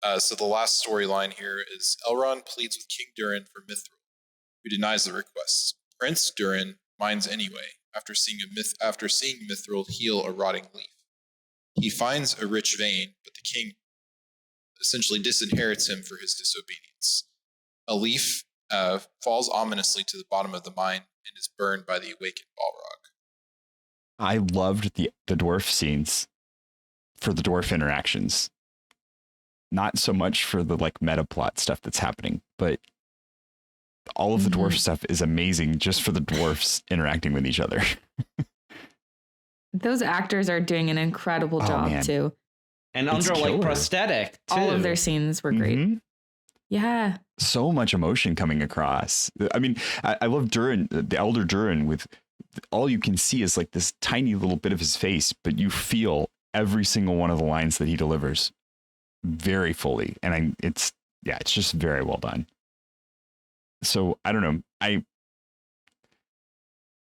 But so the last storyline here is Elrond pleads with King Durin for Mithril, who denies the request. Prince Durin minds anyway after seeing Mithril heal a rotting leaf. He finds a rich vein, but the king essentially disinherits him for his disobedience. A leaf falls ominously to the bottom of the mine and is burned by the awakened Balrog. I loved the dwarf scenes for the dwarf interactions. Not so much for the meta plot stuff that's happening, but all of the dwarf stuff is amazing just for the dwarfs interacting with each other. Those actors are doing an incredible job man. too. And It's under killer. prosthetic too. All of their scenes were great. Mhm. Yeah. So much emotion coming across. I mean, I love Durin, the elder Durin, with all you can see is like this tiny little bit of his face, but you feel every single one of the lines that he delivers very fully. And it's just very well done. So I don't know.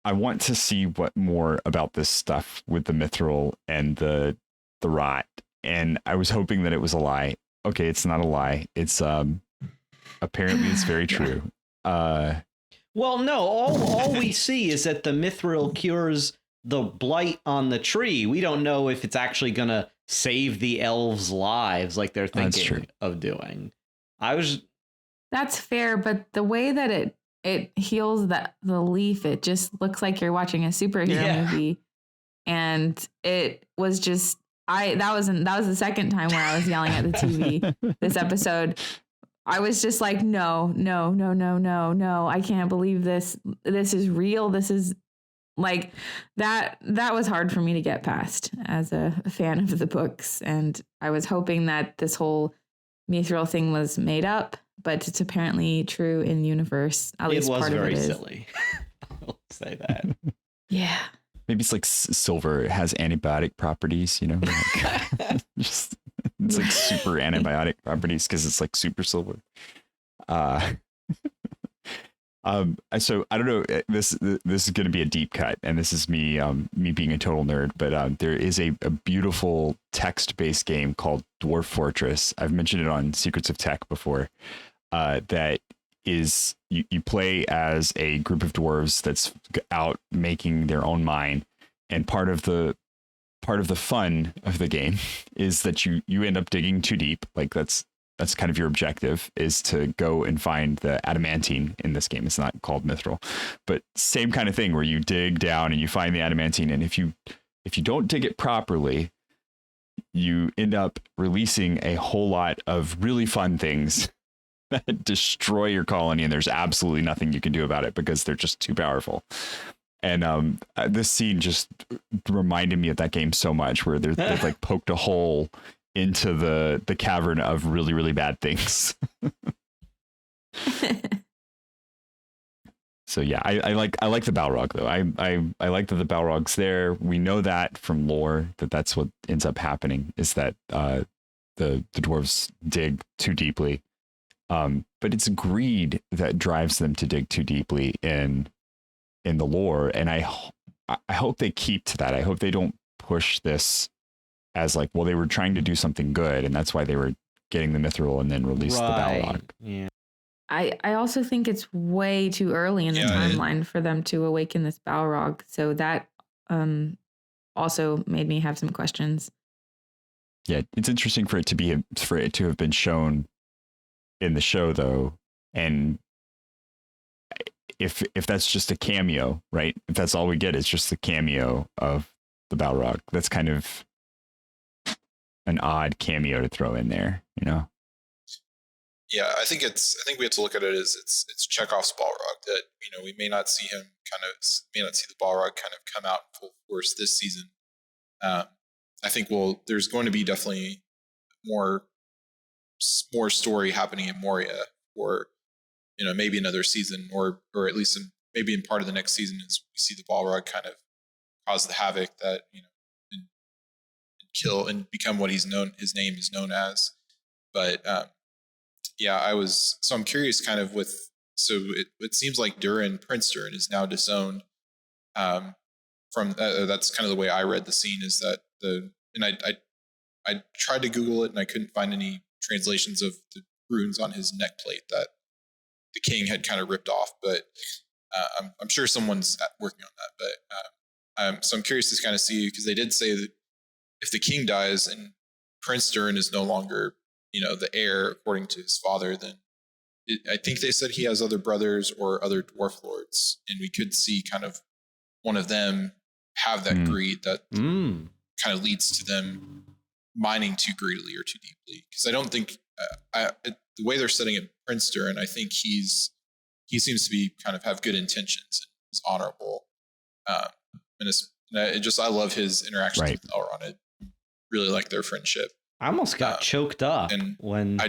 I want to see what more about this stuff with the Mithril and the rot. And I was hoping that it was a lie. Okay, it's not a lie. It's apparently it's very true. Well, no, all we see is that the Mithril cures the blight on the tree. We don't know if it's actually going to save the elves' lives like they're thinking of doing. That's fair, but the way that it heals the leaf, it just looks like you're watching a superhero movie. And it was just that was the second time where I was yelling at the TV this episode. I was just like, no, I can't believe this. This is real. This is like that was hard for me to get past as a fan of the books. And I was hoping that this whole Mithril thing was made up, but it's apparently true in the universe. At least part of it is. It was very silly. I'll say that. Yeah. Maybe it's like silver. It has antibiotic properties, you know? Like, it's like super antibiotic properties because it's like super silver. So I don't know. This is going to be a deep cut, and this is me being a total nerd. But there is a beautiful text-based game called Dwarf Fortress. I've mentioned it on Secrets of Tech before. That is you play as a group of dwarves that's out making their own mine, and part of the fun of the game is that you end up digging too deep. Like that's kind of your objective, is to go and find the adamantine. In this game, it's not called Mithril, but same kind of thing where you dig down and you find the adamantine, and if you don't dig it properly, you end up releasing a whole lot of really fun things that destroy your colony, and there's absolutely nothing you can do about it because they're just too powerful. And this scene just reminded me of that game so much, where they've like poked a hole into the cavern of really, really bad things. So yeah, I like the Balrog though. I like that the Balrog's there. We know that from lore that's what ends up happening, is that the dwarves dig too deeply. But it's greed that drives them to dig too deeply in the lore, and I hope they keep to that. I hope they don't push this as like, well, they were trying to do something good, and that's why they were getting the Mithril and then release the Balrog. Yeah. I also think it's way too early in the timeline for them to awaken this Balrog, so that also made me have some questions. Yeah, it's interesting for it to have been shown in the show though, and if that's just a cameo, right? If that's all we get is just the cameo of the Balrog, that's kind of an odd cameo to throw in there, you know? Yeah, I think we have to look at it as it's Chekhov's Balrog, that, you know, we may not see the Balrog kind of come out in full force this season. I think there's going to be definitely more story happening in Moria, or, you know, maybe another season, or at least maybe in part of the next season, as we see the Balrog kind of cause the havoc that, you know, and kill and become what his name is known as. But I'm curious kind of it seems like Prince Durin is now disowned. From that's kind of the way I read the scene, is that I tried to Google it and I couldn't find any translations of the runes on his neck plate that the king had kind of ripped off, but I'm sure someone's working on that. But so I'm curious to kind of see, because they did say that if the king dies and Prince Durin is no longer, you know, the heir according to his father, then I think they said he has other brothers or other dwarf lords, and we could see kind of one of them have that greed that kind of leads to them mining too greedily or too deeply. Because I don't think the way they're setting it, Prince Durin, I think he seems to be kind of have good intentions and is honorable. I love his interactions with Elrond. I really like their friendship. I almost got choked up and when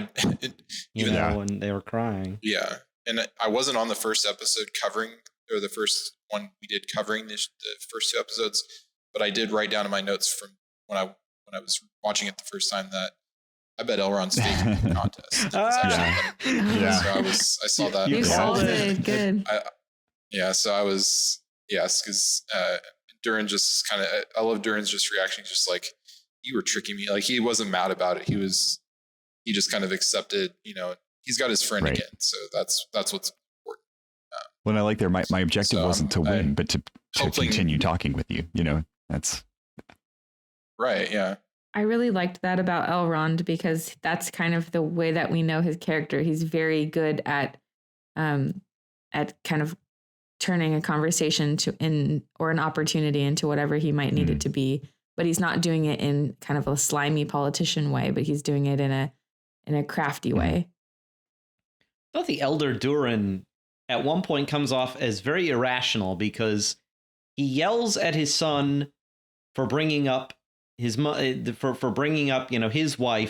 when they were crying. Yeah, and I wasn't on the first episode the first one we did covering the first 2 episodes, but I did write down in my notes from when I was watching it the first time that I bet Elrond's fake in the contest. So I saw that. You called it. Good. So I was, because Durin just kind of, I love Durin's just reaction. Just like, you were tricking me. Like, he wasn't mad about it. He just kind of accepted, he's got his friend again. So that's what's important. Well, I like there, my objective wasn't to win, but to continue talking with you, that's. Right. Yeah. I really liked that about Elrond because that's kind of the way that we know his character. He's very good at kind of turning a conversation or an opportunity into whatever he might need it to be. But he's not doing it in kind of a slimy politician way, but he's doing it in a crafty way. I thought the elder Durin at one point comes off as very irrational because he yells at his son for bringing up his wife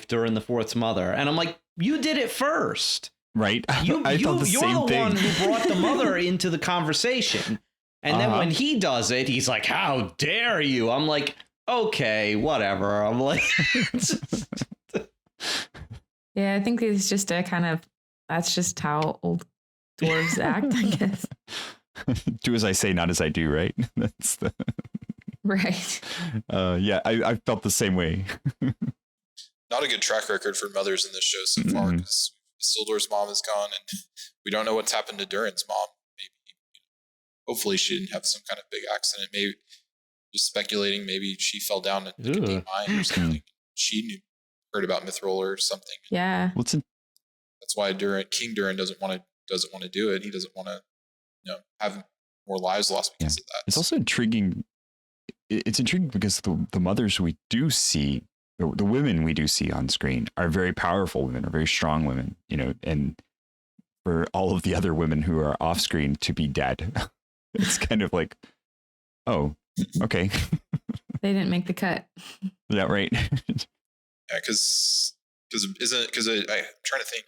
during the Fourth's mother, and I'm like, you did it first, right? You're the one who brought the mother into the conversation, and then when he does it, he's like, "How dare you?" I'm like, okay, whatever. I'm like, yeah, I think it's just that's just how old dwarves act, I guess. Do as I say, not as I do, right? That's the. Right. I felt the same way. Not a good track record for mothers in this show so far because Isildur's mom is gone and we don't know what's happened to Durin's mom. Maybe, hopefully she didn't have some kind of big accident. Maybe just speculating, maybe she fell down a deep mine or something. She heard about Mithril or something. Yeah. That's why King Durin doesn't want to do it. He doesn't want to, have more lives lost because of that. It's also intriguing. It's intriguing because the mothers we do see, the women we do see on screen are very powerful women, are very strong women, and for all of the other women who are off screen to be dead, it's kind of like, oh, okay. They didn't make the cut. Yeah, right. Yeah, because I'm trying to think.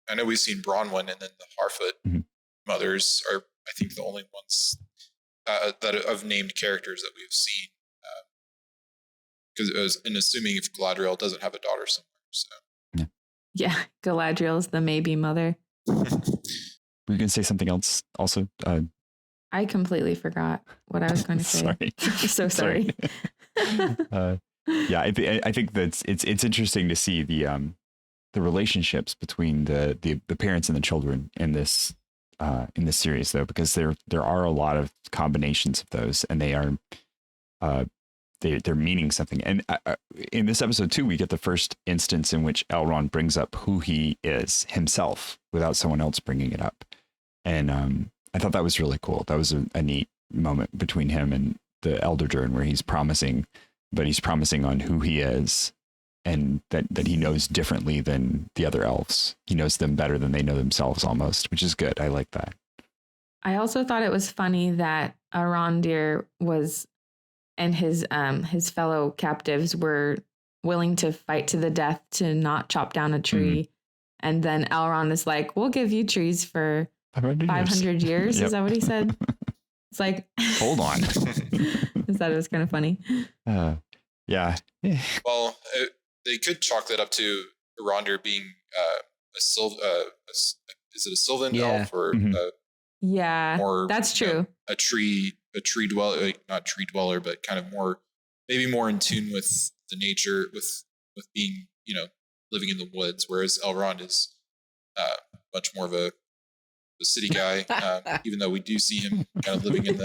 I know we've seen Bronwyn, and then the Harfoot mothers are, I think, the only ones that of named characters that we've seen. Because it was, and assuming if Galadriel doesn't have a daughter somewhere, so yeah, Galadriel's the maybe mother. Were you going to say something else? Also, I completely forgot what I was going to say. Sorry. I'm so sorry. Yeah, I think that it's interesting to see the relationships between the parents and the children in this series, though, because there are a lot of combinations of those, and they are they're meaning something. And in this episode too, we get the first instance in which Elrond brings up who he is himself without someone else bringing it up, and I thought that was really cool. That was a neat moment between him and the Elder Durin, where he's promising on who he is, and that he knows differently than the other elves. He knows them better than they know themselves, almost, which is good. I like that. I also thought it was funny that Arondir and his fellow captives were willing to fight to the death to not chop down a tree. And then Elrond is like, we'll give you trees for 500 years. Yep. Is that what he said? It's like, hold on. I thought it was kind of funny. Yeah. Well, they could chalk that up to Arondir being is it a Sylvan elf or that's true. A tree dweller, not tree dweller, but kind of maybe more in tune with the nature, with being, living in the woods, whereas Elrond is much more of a city guy, even though we do see him kind of living in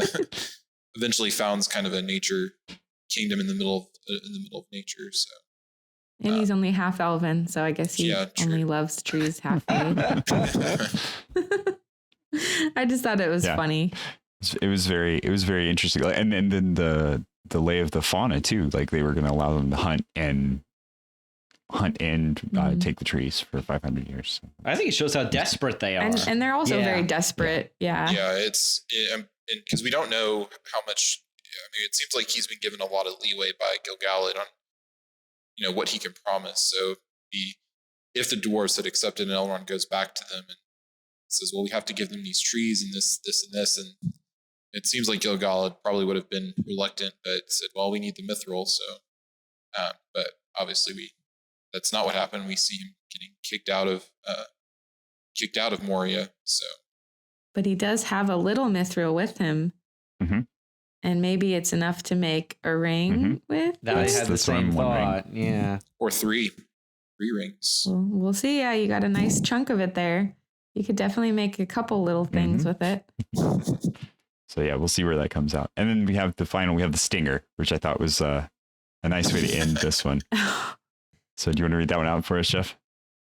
eventually founds kind of a nature kingdom in the middle of nature. So, and he's only half elven, so I guess he only loves trees halfway. I just thought it was funny. It was very interesting, and then the lay of the fauna too. Like, they were going to allow them to hunt and take the trees for 500 years. I think it shows how desperate they are, and they're also very desperate. Yeah, and because we don't know how much. I mean, it seems like he's been given a lot of leeway by Gil-galad on what he can promise. So if the dwarves had accepted and Elrond goes back to them and says, well, we have to give them these trees and this, and this. And it seems like Gil-galad probably would have been reluctant, but said, well, we need the Mithril. So, but obviously that's not what happened. We see him getting kicked out of Moria. So, but he does have a little Mithril with him. Mm-hmm. And maybe it's enough to make a ring with. I had the same thought. Yeah. Or three rings. Well, we'll see. Yeah, you got a nice chunk of it there. You could definitely make a couple little things with it. So yeah, we'll see where that comes out. And then we have the stinger, which I thought was a nice way to end this one. So do you want to read that one out for us, Jeff?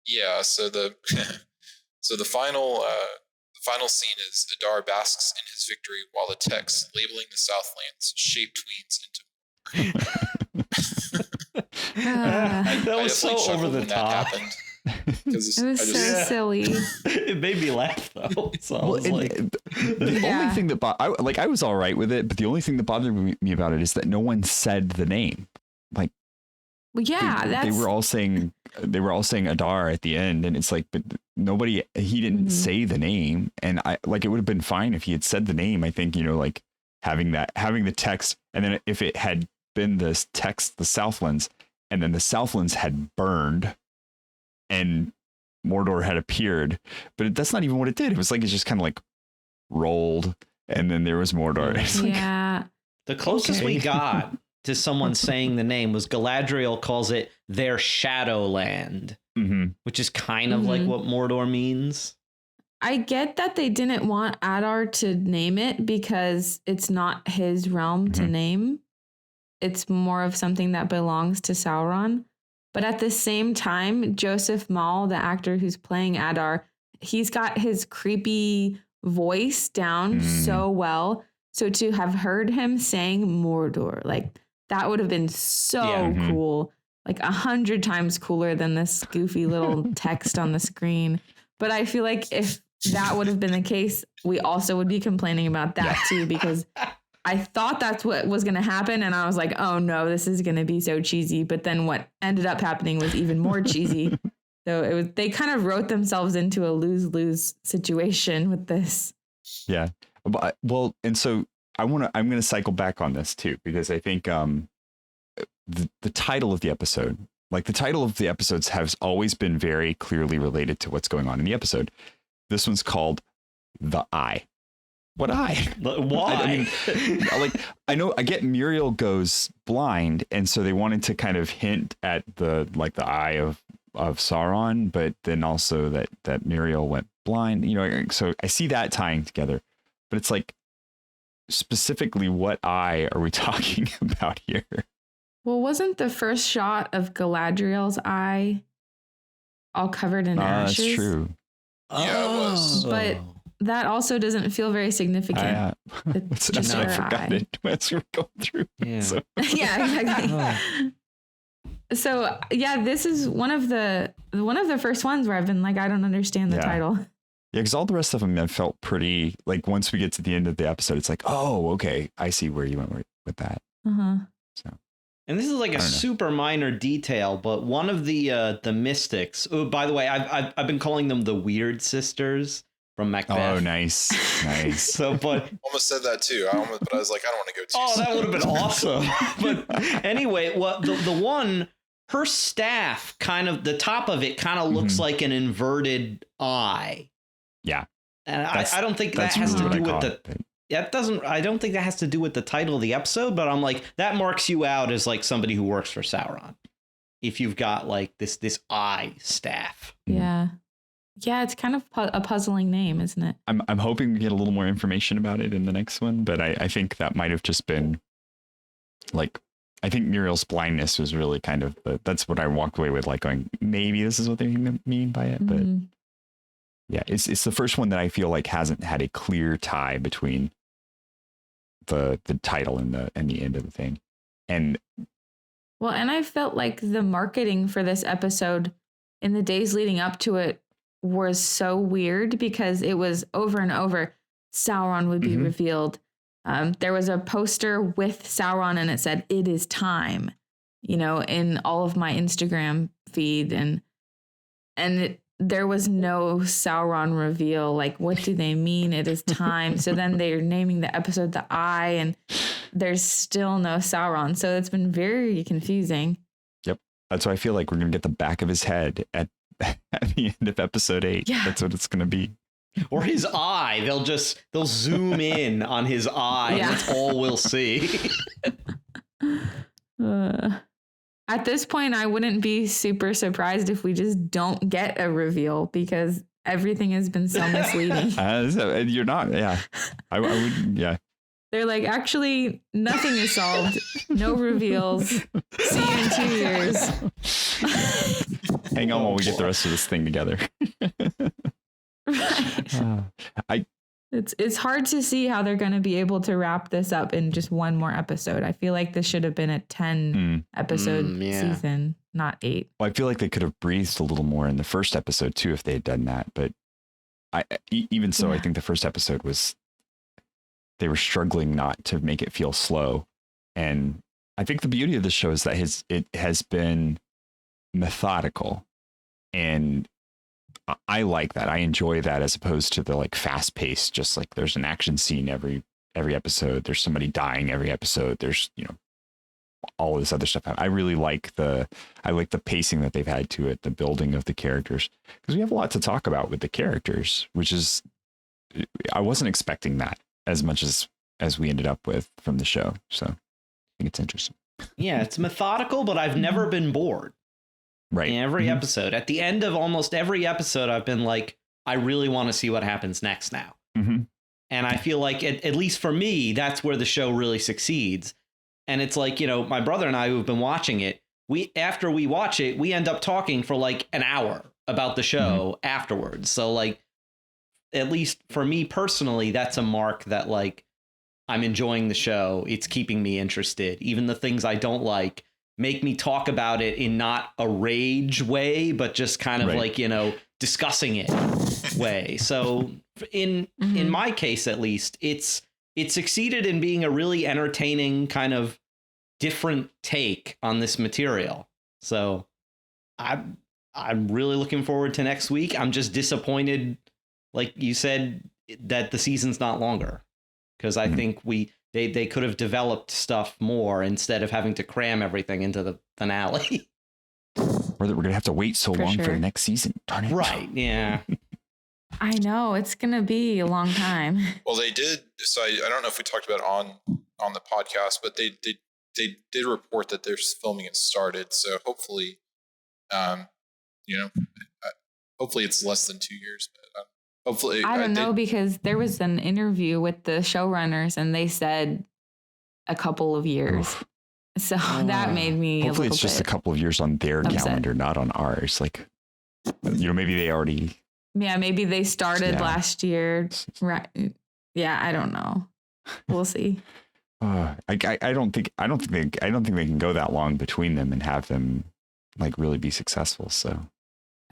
Yeah. So the final scene is Adar basks in his victory while the text labeling the Southlands shape tweens into. That was so over the top. It was so silly. It made me laugh though. So the only thing that I was all right with it, but the only thing that bothered me about it is that no one said the name. Like, well, yeah, they were all saying Adar at the end, and it's like, but he didn't say the name, and it would have been fine if he had said the name. I think like having the text, and then if it had been this text, the Southlands, and then the Southlands had burned and Mordor had appeared, but that's not even what it did. It was like, it just kind of like rolled and then there was Mordor. It's the closest we got to someone saying the name was Galadriel calls it their Shadowland, which is kind of like what Mordor means. I get that they didn't want Adar to name it because it's not his realm to name. It's more of something that belongs to Sauron. But at the same time, Joseph Mall, the actor who's playing Adar, he's got his creepy voice down so well. So to have heard him saying Mordor, like that would have been so cool, like 100 times cooler than this goofy little text on the screen. But I feel like if that would have been the case, we also would be complaining about that too, because I thought that's what was going to happen. And I was like, oh no, this is going to be so cheesy. But then what ended up happening was even more cheesy. So they kind of wrote themselves into a lose-lose situation with this. Yeah. Well, and so I'm going to cycle back on this too, because I think the title of the episode, like the title of the episodes has always been very clearly related to what's going on in the episode. This one's called The Eye. What eye? Why? I know. I get Muriel goes blind, and so they wanted to kind of hint at the eye of Sauron, but then also that Muriel went blind. So I see that tying together, but it's like specifically what eye are we talking about here? Well, wasn't the first shot of Galadriel's eye all covered in ashes? That's true. Yeah, it was. But that also doesn't feel very significant. It's just I forgot it as we're going through. Yeah. So. Yeah, exactly. So yeah, this is one of the first ones where I've been like, I don't understand the title. Yeah, because all the rest of them I felt pretty like once we get to the end of the episode, it's like, oh, okay, I see where you went with that. So. And this is like a super minor detail, but one of the mystics. Oh, by the way, I've been calling them the Weird Sisters from Macbeth. Oh, nice. So, but almost said that too. But I was like, I don't want to go too. Oh, that would have been awesome. But anyway, the one, her staff, kind of the top of it, kind of looks like an inverted eye. Yeah, and I don't think that has to do with the. That doesn't. I don't think that has to do with the title of the episode. But I'm like, that marks you out as like somebody who works for Sauron. If you've got like this eye staff. Yeah. Yeah, it's kind of a puzzling name, isn't it? I'm hoping we get a little more information about it in the next one, but I think that might have just been like, I think Muriel's blindness was really kind of that's what I walked away with, like going, maybe this is what they mean by it. But yeah, it's the first one that I feel like hasn't had a clear tie between the title and the end of the thing. And I felt like the marketing for this episode in the days leading up to it was so weird because it was over and over. Sauron would be revealed. There was a poster with Sauron and it said, "It is time." in all of my Instagram feed, and there was no Sauron reveal. Like, what do they mean? It is time. So then they're naming the episode The Eye, and there's still no Sauron. So it's been very confusing. Yep. That's why I feel like we're going to get the back of his head at the end of episode 8. Yeah. That's what it's going to be. Or his eye. They'll zoom in on his eye. Yeah. And that's all we'll see. At this point, I wouldn't be super surprised if we just don't get a reveal, because everything has been so misleading. You're not. Yeah. I would. Yeah. They're like, actually, nothing is solved. No reveals. See you in 2 years. Hang on while we get the rest of this thing together. Right. It's hard to see how they're going to be able to wrap this up in just one more episode. I feel like this should have been a 10 episode season, not 8. Well, I feel like they could have breathed a little more in the first episode too if they had done that. But I think the first episode they were struggling not to make it feel slow. And I think the beauty of the show is that it has been methodical, and I like that. I enjoy that, as opposed to the like fast paced, just like there's an action scene every episode. There's somebody dying every episode. There's, all of this other stuff. I really like the pacing that they've had to it, the building of the characters, because we have a lot to talk about with the characters, which is, I wasn't expecting that as much as we ended up with from the show. So I think it's interesting. Yeah, it's methodical, but I've never been bored. Right. In every episode. At the end of almost every episode, I've been like, I really want to see what happens next now. Mm-hmm. And I feel like, at least for me, that's where the show really succeeds. And it's like, my brother and I, who've been watching it, after we watch it, we end up talking for like an hour about the show afterwards. So like, at least for me personally, that's a mark that like, I'm enjoying the show. It's keeping me interested. Even the things I don't like make me talk about it in not a rage way, but just kind of like, discussing it way. So in my case, at least, it succeeded in being a really entertaining kind of different take on this material. So I'm really looking forward to next week. I'm just disappointed, like you said, that the season's not longer, because I think they could have developed stuff more instead of having to cram everything into the finale. Or that we're going to have to wait so long for the next season. Darn it. Right. Yeah. I know, it's going to be a long time. Well, they did. So I don't know if we talked about it on the podcast, but they did report that their filming has started. So hopefully, hopefully it's less than 2 years. But hopefully, I don't know, because there was an interview with the showrunners and they said a couple of years. Oof. So that made me hopefully it's just a couple of years on their calendar, not on ours. Like, maybe they already. Yeah, maybe they started last year. Right. Yeah, I don't know. We'll see. I don't think they can go that long between them and have them like really be successful. So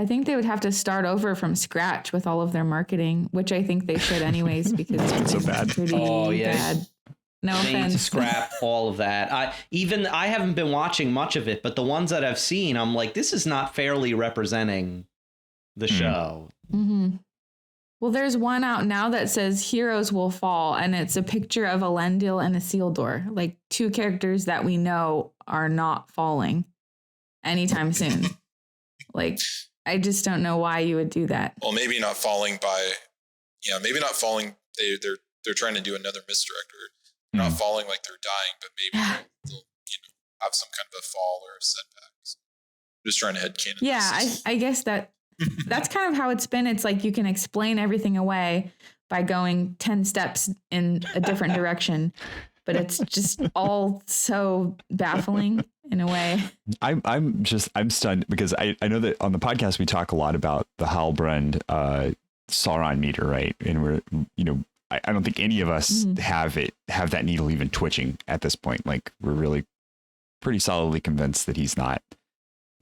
I think they would have to start over from scratch with all of their marketing, which I think they should anyways, because it's so bad. Pretty bad. No they offense. Need to scrap all of that. I haven't been watching much of it, but the ones that I've seen, I'm like, this is not fairly representing the show. Mm-hmm. Well, there's one out now that says Heroes Will Fall, and it's a picture of Elendil and Isildur, like two characters that we know are not falling anytime soon. Like, I just don't know why you would do that. Well, maybe not falling maybe not falling. They're trying to do another misdirect, or not falling like they're dying, but maybe they'll have some kind of a fall or a setback. So just trying to headcanon. Yeah, I guess that's kind of how it's been. It's like you can explain everything away by going 10 steps in a different direction, but it's just all so baffling in a way. I'm stunned, because I know that on the podcast we talk a lot about the Halbrand Sauron meter, right? And we're I don't think any of us have that needle even twitching at this point. Like, we're really pretty solidly convinced that he's not.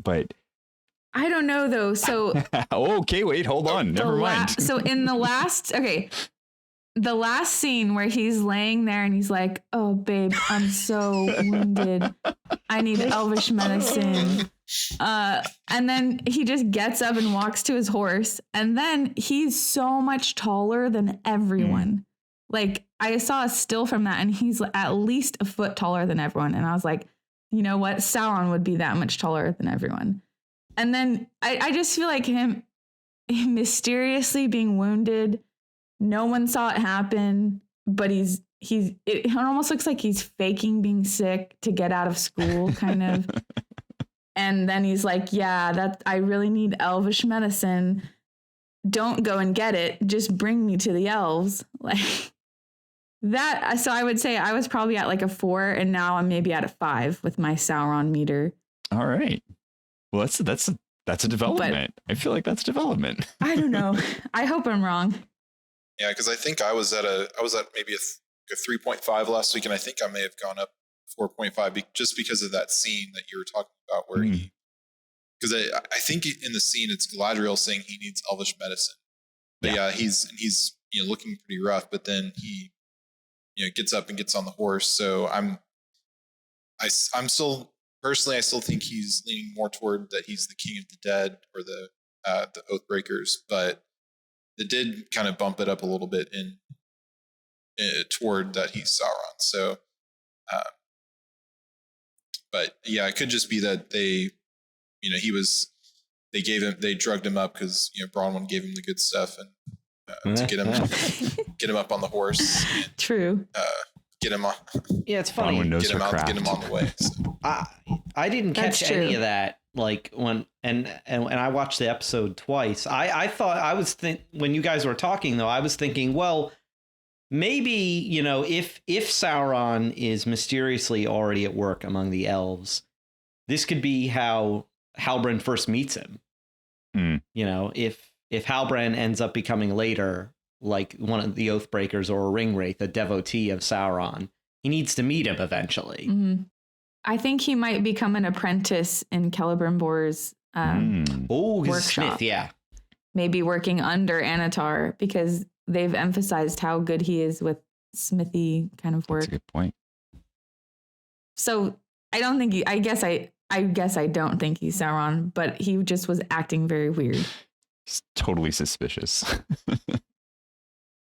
But I don't know though. So okay, wait, hold on. Never mind. So in the last, the last scene where he's laying there and he's like, "Oh, babe, I'm so wounded. I need elvish medicine." And then he just gets up and walks to his horse. And then he's so much taller than everyone. Like, I saw a still from that, and he's at least a foot taller than everyone. And I was like, you know what? Sauron would be that much taller than everyone. And then I just feel like him mysteriously being wounded. No one saw it happen, but it almost looks like he's faking being sick to get out of school, kind of. And then he's like, yeah, I really need elvish medicine. Don't go and get it. Just bring me to the elves. Like that. So I would say I was probably at like a 4, and now I'm maybe at a 5 with my Sauron meter. All right. Well, that's a development. But I feel like that's development. I don't know. I hope I'm wrong. Yeah, because I think I was at maybe a 3.5 last week, and I think I may have gone up 4.5 just because of that scene that you were talking about, where because I think in the scene it's Galadriel saying he needs elvish medicine. But yeah, he's looking pretty rough, but then he gets up and gets on the horse. So I'm still personally, I still think he's leaning more toward that he's the king of the dead or the Oathbreakers, but it did kind of bump it up a little bit in toward that he's Sauron. So, but yeah, it could just be that they drugged him up because Bronwyn gave him the good stuff and to get him up on the horse. And, true. Get him on. Yeah, it's funny. Get him out, get him on the way. So. I didn't catch any of that. Like when I watched the episode twice, I thought when you guys were talking though, I was thinking, well, maybe if Sauron is mysteriously already at work among the elves, this could be how Halbrand first meets him. If Halbrand ends up becoming later like one of the Oathbreakers or a Ringwraith, a devotee of Sauron, he needs to meet him eventually. Mm-hmm. I think he might become an apprentice in Celebrimbor's workshop. Smith, yeah. Maybe working under Anatar, because they've emphasized how good he is with smithy kind of work. That's a good point. So I don't think I guess I don't think he's Sauron, but he just was acting very weird. He's totally suspicious.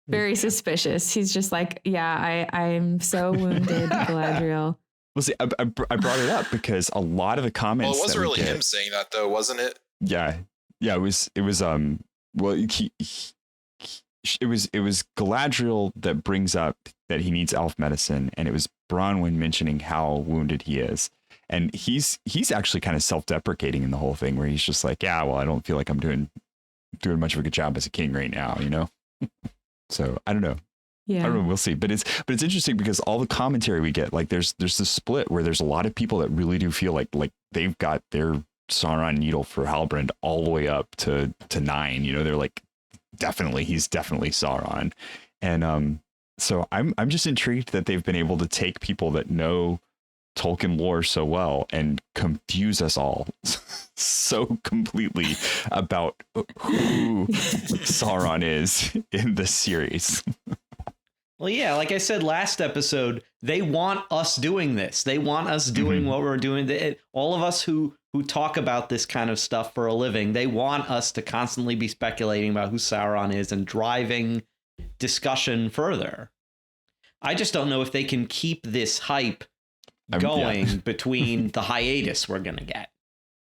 Very suspicious. He's just like, yeah, I'm so wounded, Galadriel. Well, see, I brought it up because a lot of the comments. Well, it wasn't really him saying that, though, wasn't it? Yeah, it was. Well, it was Galadriel that brings up that he needs elf medicine, and it was Bronwyn mentioning how wounded he is, and he's actually kind of self-deprecating in the whole thing, where he's just like, yeah, well, I don't feel like I'm doing much of a good job as a king right now, So I don't know. Yeah, I don't know. We'll see. But it's interesting because all the commentary we get, like there's this split where there's a lot of people that really do feel like they've got their Sauron needle for Halbrand all the way up to 9. They're like, he's definitely Sauron. And so I'm just intrigued that they've been able to take people that know Tolkien lore so well and confuse us all so completely about who Sauron is in this series. Well, yeah, like I said last episode, they want us doing this. They want us doing what we're doing. All of us who talk about this kind of stuff for a living, they want us to constantly be speculating about who Sauron is and driving discussion further. I just don't know if they can keep this hype going between the hiatus we're going to get.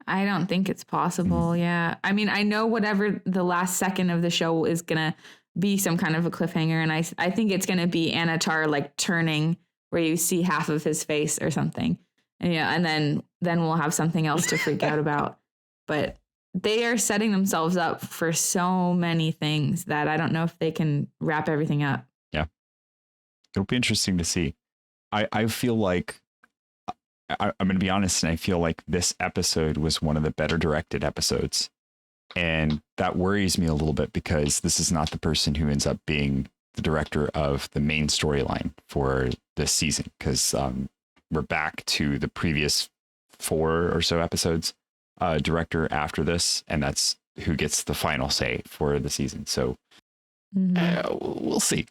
I don't think it's possible. Yeah. I mean, I know whatever the last second of the show is going to be some kind of a cliffhanger. And I think it's going to be Anatar like turning where you see half of his face or something. And and then we'll have something else to freak out about. But they are setting themselves up for so many things that I don't know if they can wrap everything up. Yeah. It'll be interesting to see. I feel like I'm going to be honest, and I feel like this episode was one of the better directed episodes. And that worries me a little bit because this is not the person who ends up being the director of the main storyline for this season. Because we're back to the previous 4 or so episodes director after this. And that's who gets the final say for the season. So We'll see.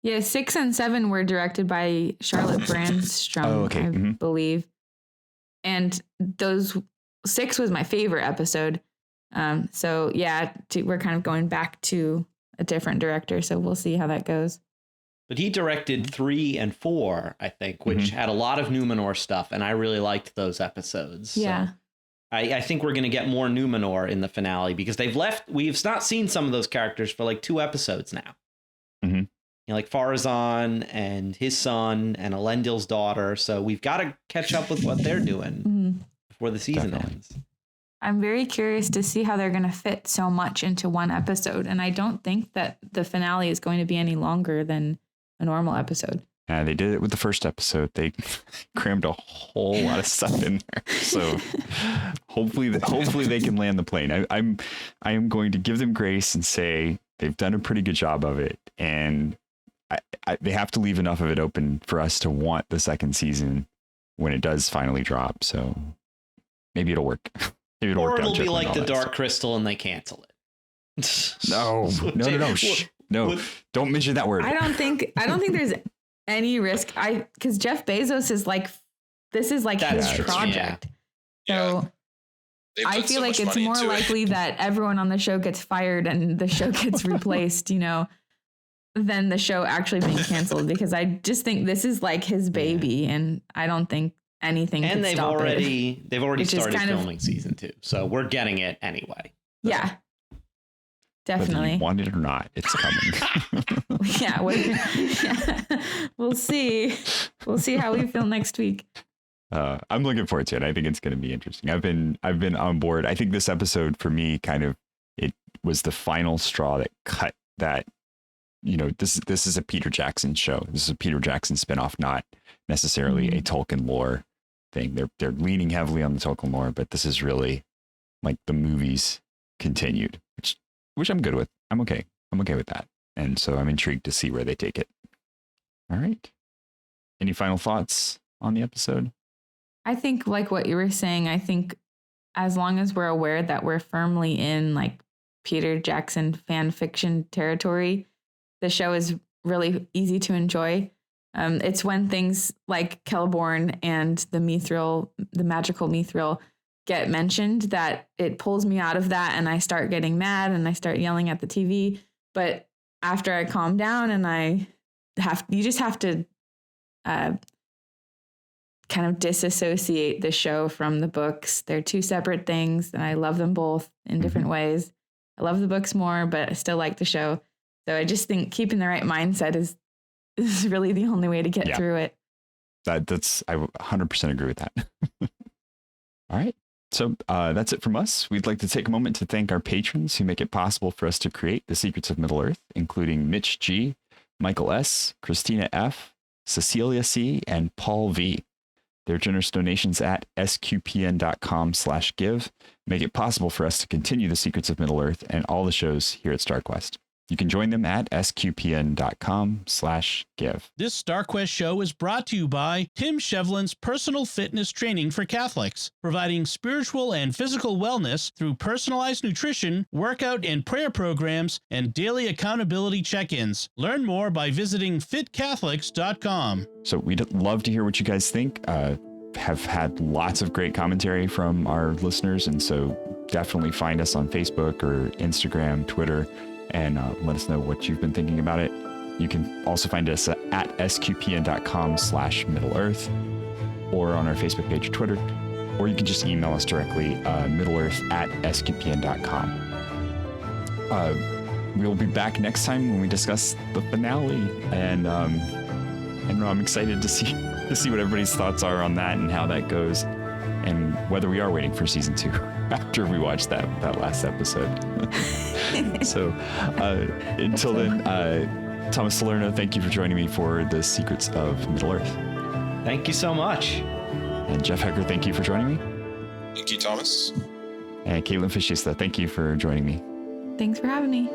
Yeah, 6 and 7 were directed by Charlotte Brandstrom, I believe. And 6 was my favorite episode. So yeah, we're kind of going back to a different director. So we'll see how that goes. But he directed 3 and 4, I think, which had a lot of Numenor stuff. And I really liked those episodes. Yeah. So I think we're going to get more Numenor in the finale because we've not seen some of those characters for like 2 episodes now. Like Farazan and his son and Elendil's daughter. So we've got to catch up with what they're doing before the season ends. I'm very curious to see how they're going to fit so much into one episode. And I don't think that the finale is going to be any longer than a normal episode. They did it with the first episode. They crammed a whole lot of stuff in there. So hopefully they can land the plane. I am going to give them grace and say they've done a pretty good job of it. And they have to leave enough of it open for us to want the second season when it does finally drop. So maybe it'll work. Maybe it'll work. Or it'll be like the Dark Crystal and they cancel it. No. No. Don't mention that word. I don't think there's any risk. Because Jeff Bezos is like, this is like his project. So I feel like it's more likely that everyone on the show gets fired and the show gets replaced, than the show actually being canceled, because I just think this is like his baby, and I don't think anything. And they've already started filming season 2, so we're getting it anyway. Yeah, definitely. Whether you want it or not, it's coming. We'll see. We'll see how we feel next week. I'm looking forward to it. I think it's going to be interesting. I've been on board. I think this episode for me it was the final straw that cut that. This is a Peter Jackson show. This is a Peter Jackson spinoff, not necessarily a Tolkien lore thing. They're leaning heavily on the Tolkien lore, but this is really like the movies continued, which I'm good with. I'm okay with that. And so I'm intrigued to see where they take it. All right. Any final thoughts on the episode? I think like what you were saying, I think as long as we're aware that we're firmly in like Peter Jackson fan fiction territory, the show is really easy to enjoy. It's when things like Celeborn and the magical Mithril get mentioned that it pulls me out of that, and I start getting mad and I start yelling at the TV. But after I calm down and you just have to kind of disassociate the show from the books. They're 2 separate things, and I love them both in different ways. I love the books more, but I still like the show. So I just think keeping the right mindset is really the only way to get through it. I 100% agree with that. All right. So that's it from us. We'd like to take a moment to thank our patrons who make it possible for us to create The Secrets of Middle-earth, including Mitch G, Michael S, Christina F, Cecilia C, and Paul V. Their generous donations at sqpn.com/give make it possible for us to continue The Secrets of Middle-earth and all the shows here at StarQuest. You can join them at sqpn.com/give. This StarQuest show is brought to you by Tim Shevlin's Personal Fitness Training for Catholics, providing spiritual and physical wellness through personalized nutrition, workout and prayer programs, and daily accountability check-ins. Learn more by visiting fitcatholics.com. So we'd love to hear what you guys think. Have had lots of great commentary from our listeners, and so definitely find us on Facebook or Instagram, Twitter, and let us know what you've been thinking about it. You can also find us at sqpn.com/Middle-earth or on our Facebook page or Twitter, or you can just email us directly, middleearth@sqpn.com. We'll be back next time when we discuss the finale, and I'm excited to see what everybody's thoughts are on that and how that goes, and whether we are waiting for season 2 after we watch that last episode. So until then, Thomas Salerno, thank you for joining me for The Secrets of Middle-earth. Thank you so much. And Jeff Haecker, thank you for joining me. Thank you, Thomas. And Kaitlyn Facista, thank you for joining me. Thanks for having me.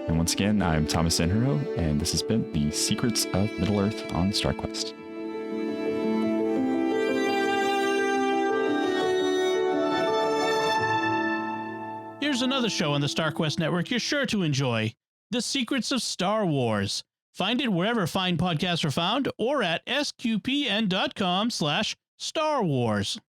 And once again, I'm Thomas Sanjurjo, and this has been The Secrets of Middle-earth on StarQuest. Here's another show on the StarQuest Network you're sure to enjoy. The Secrets of Star Wars. Find it wherever fine podcasts are found or at sqpn.com/Star Wars.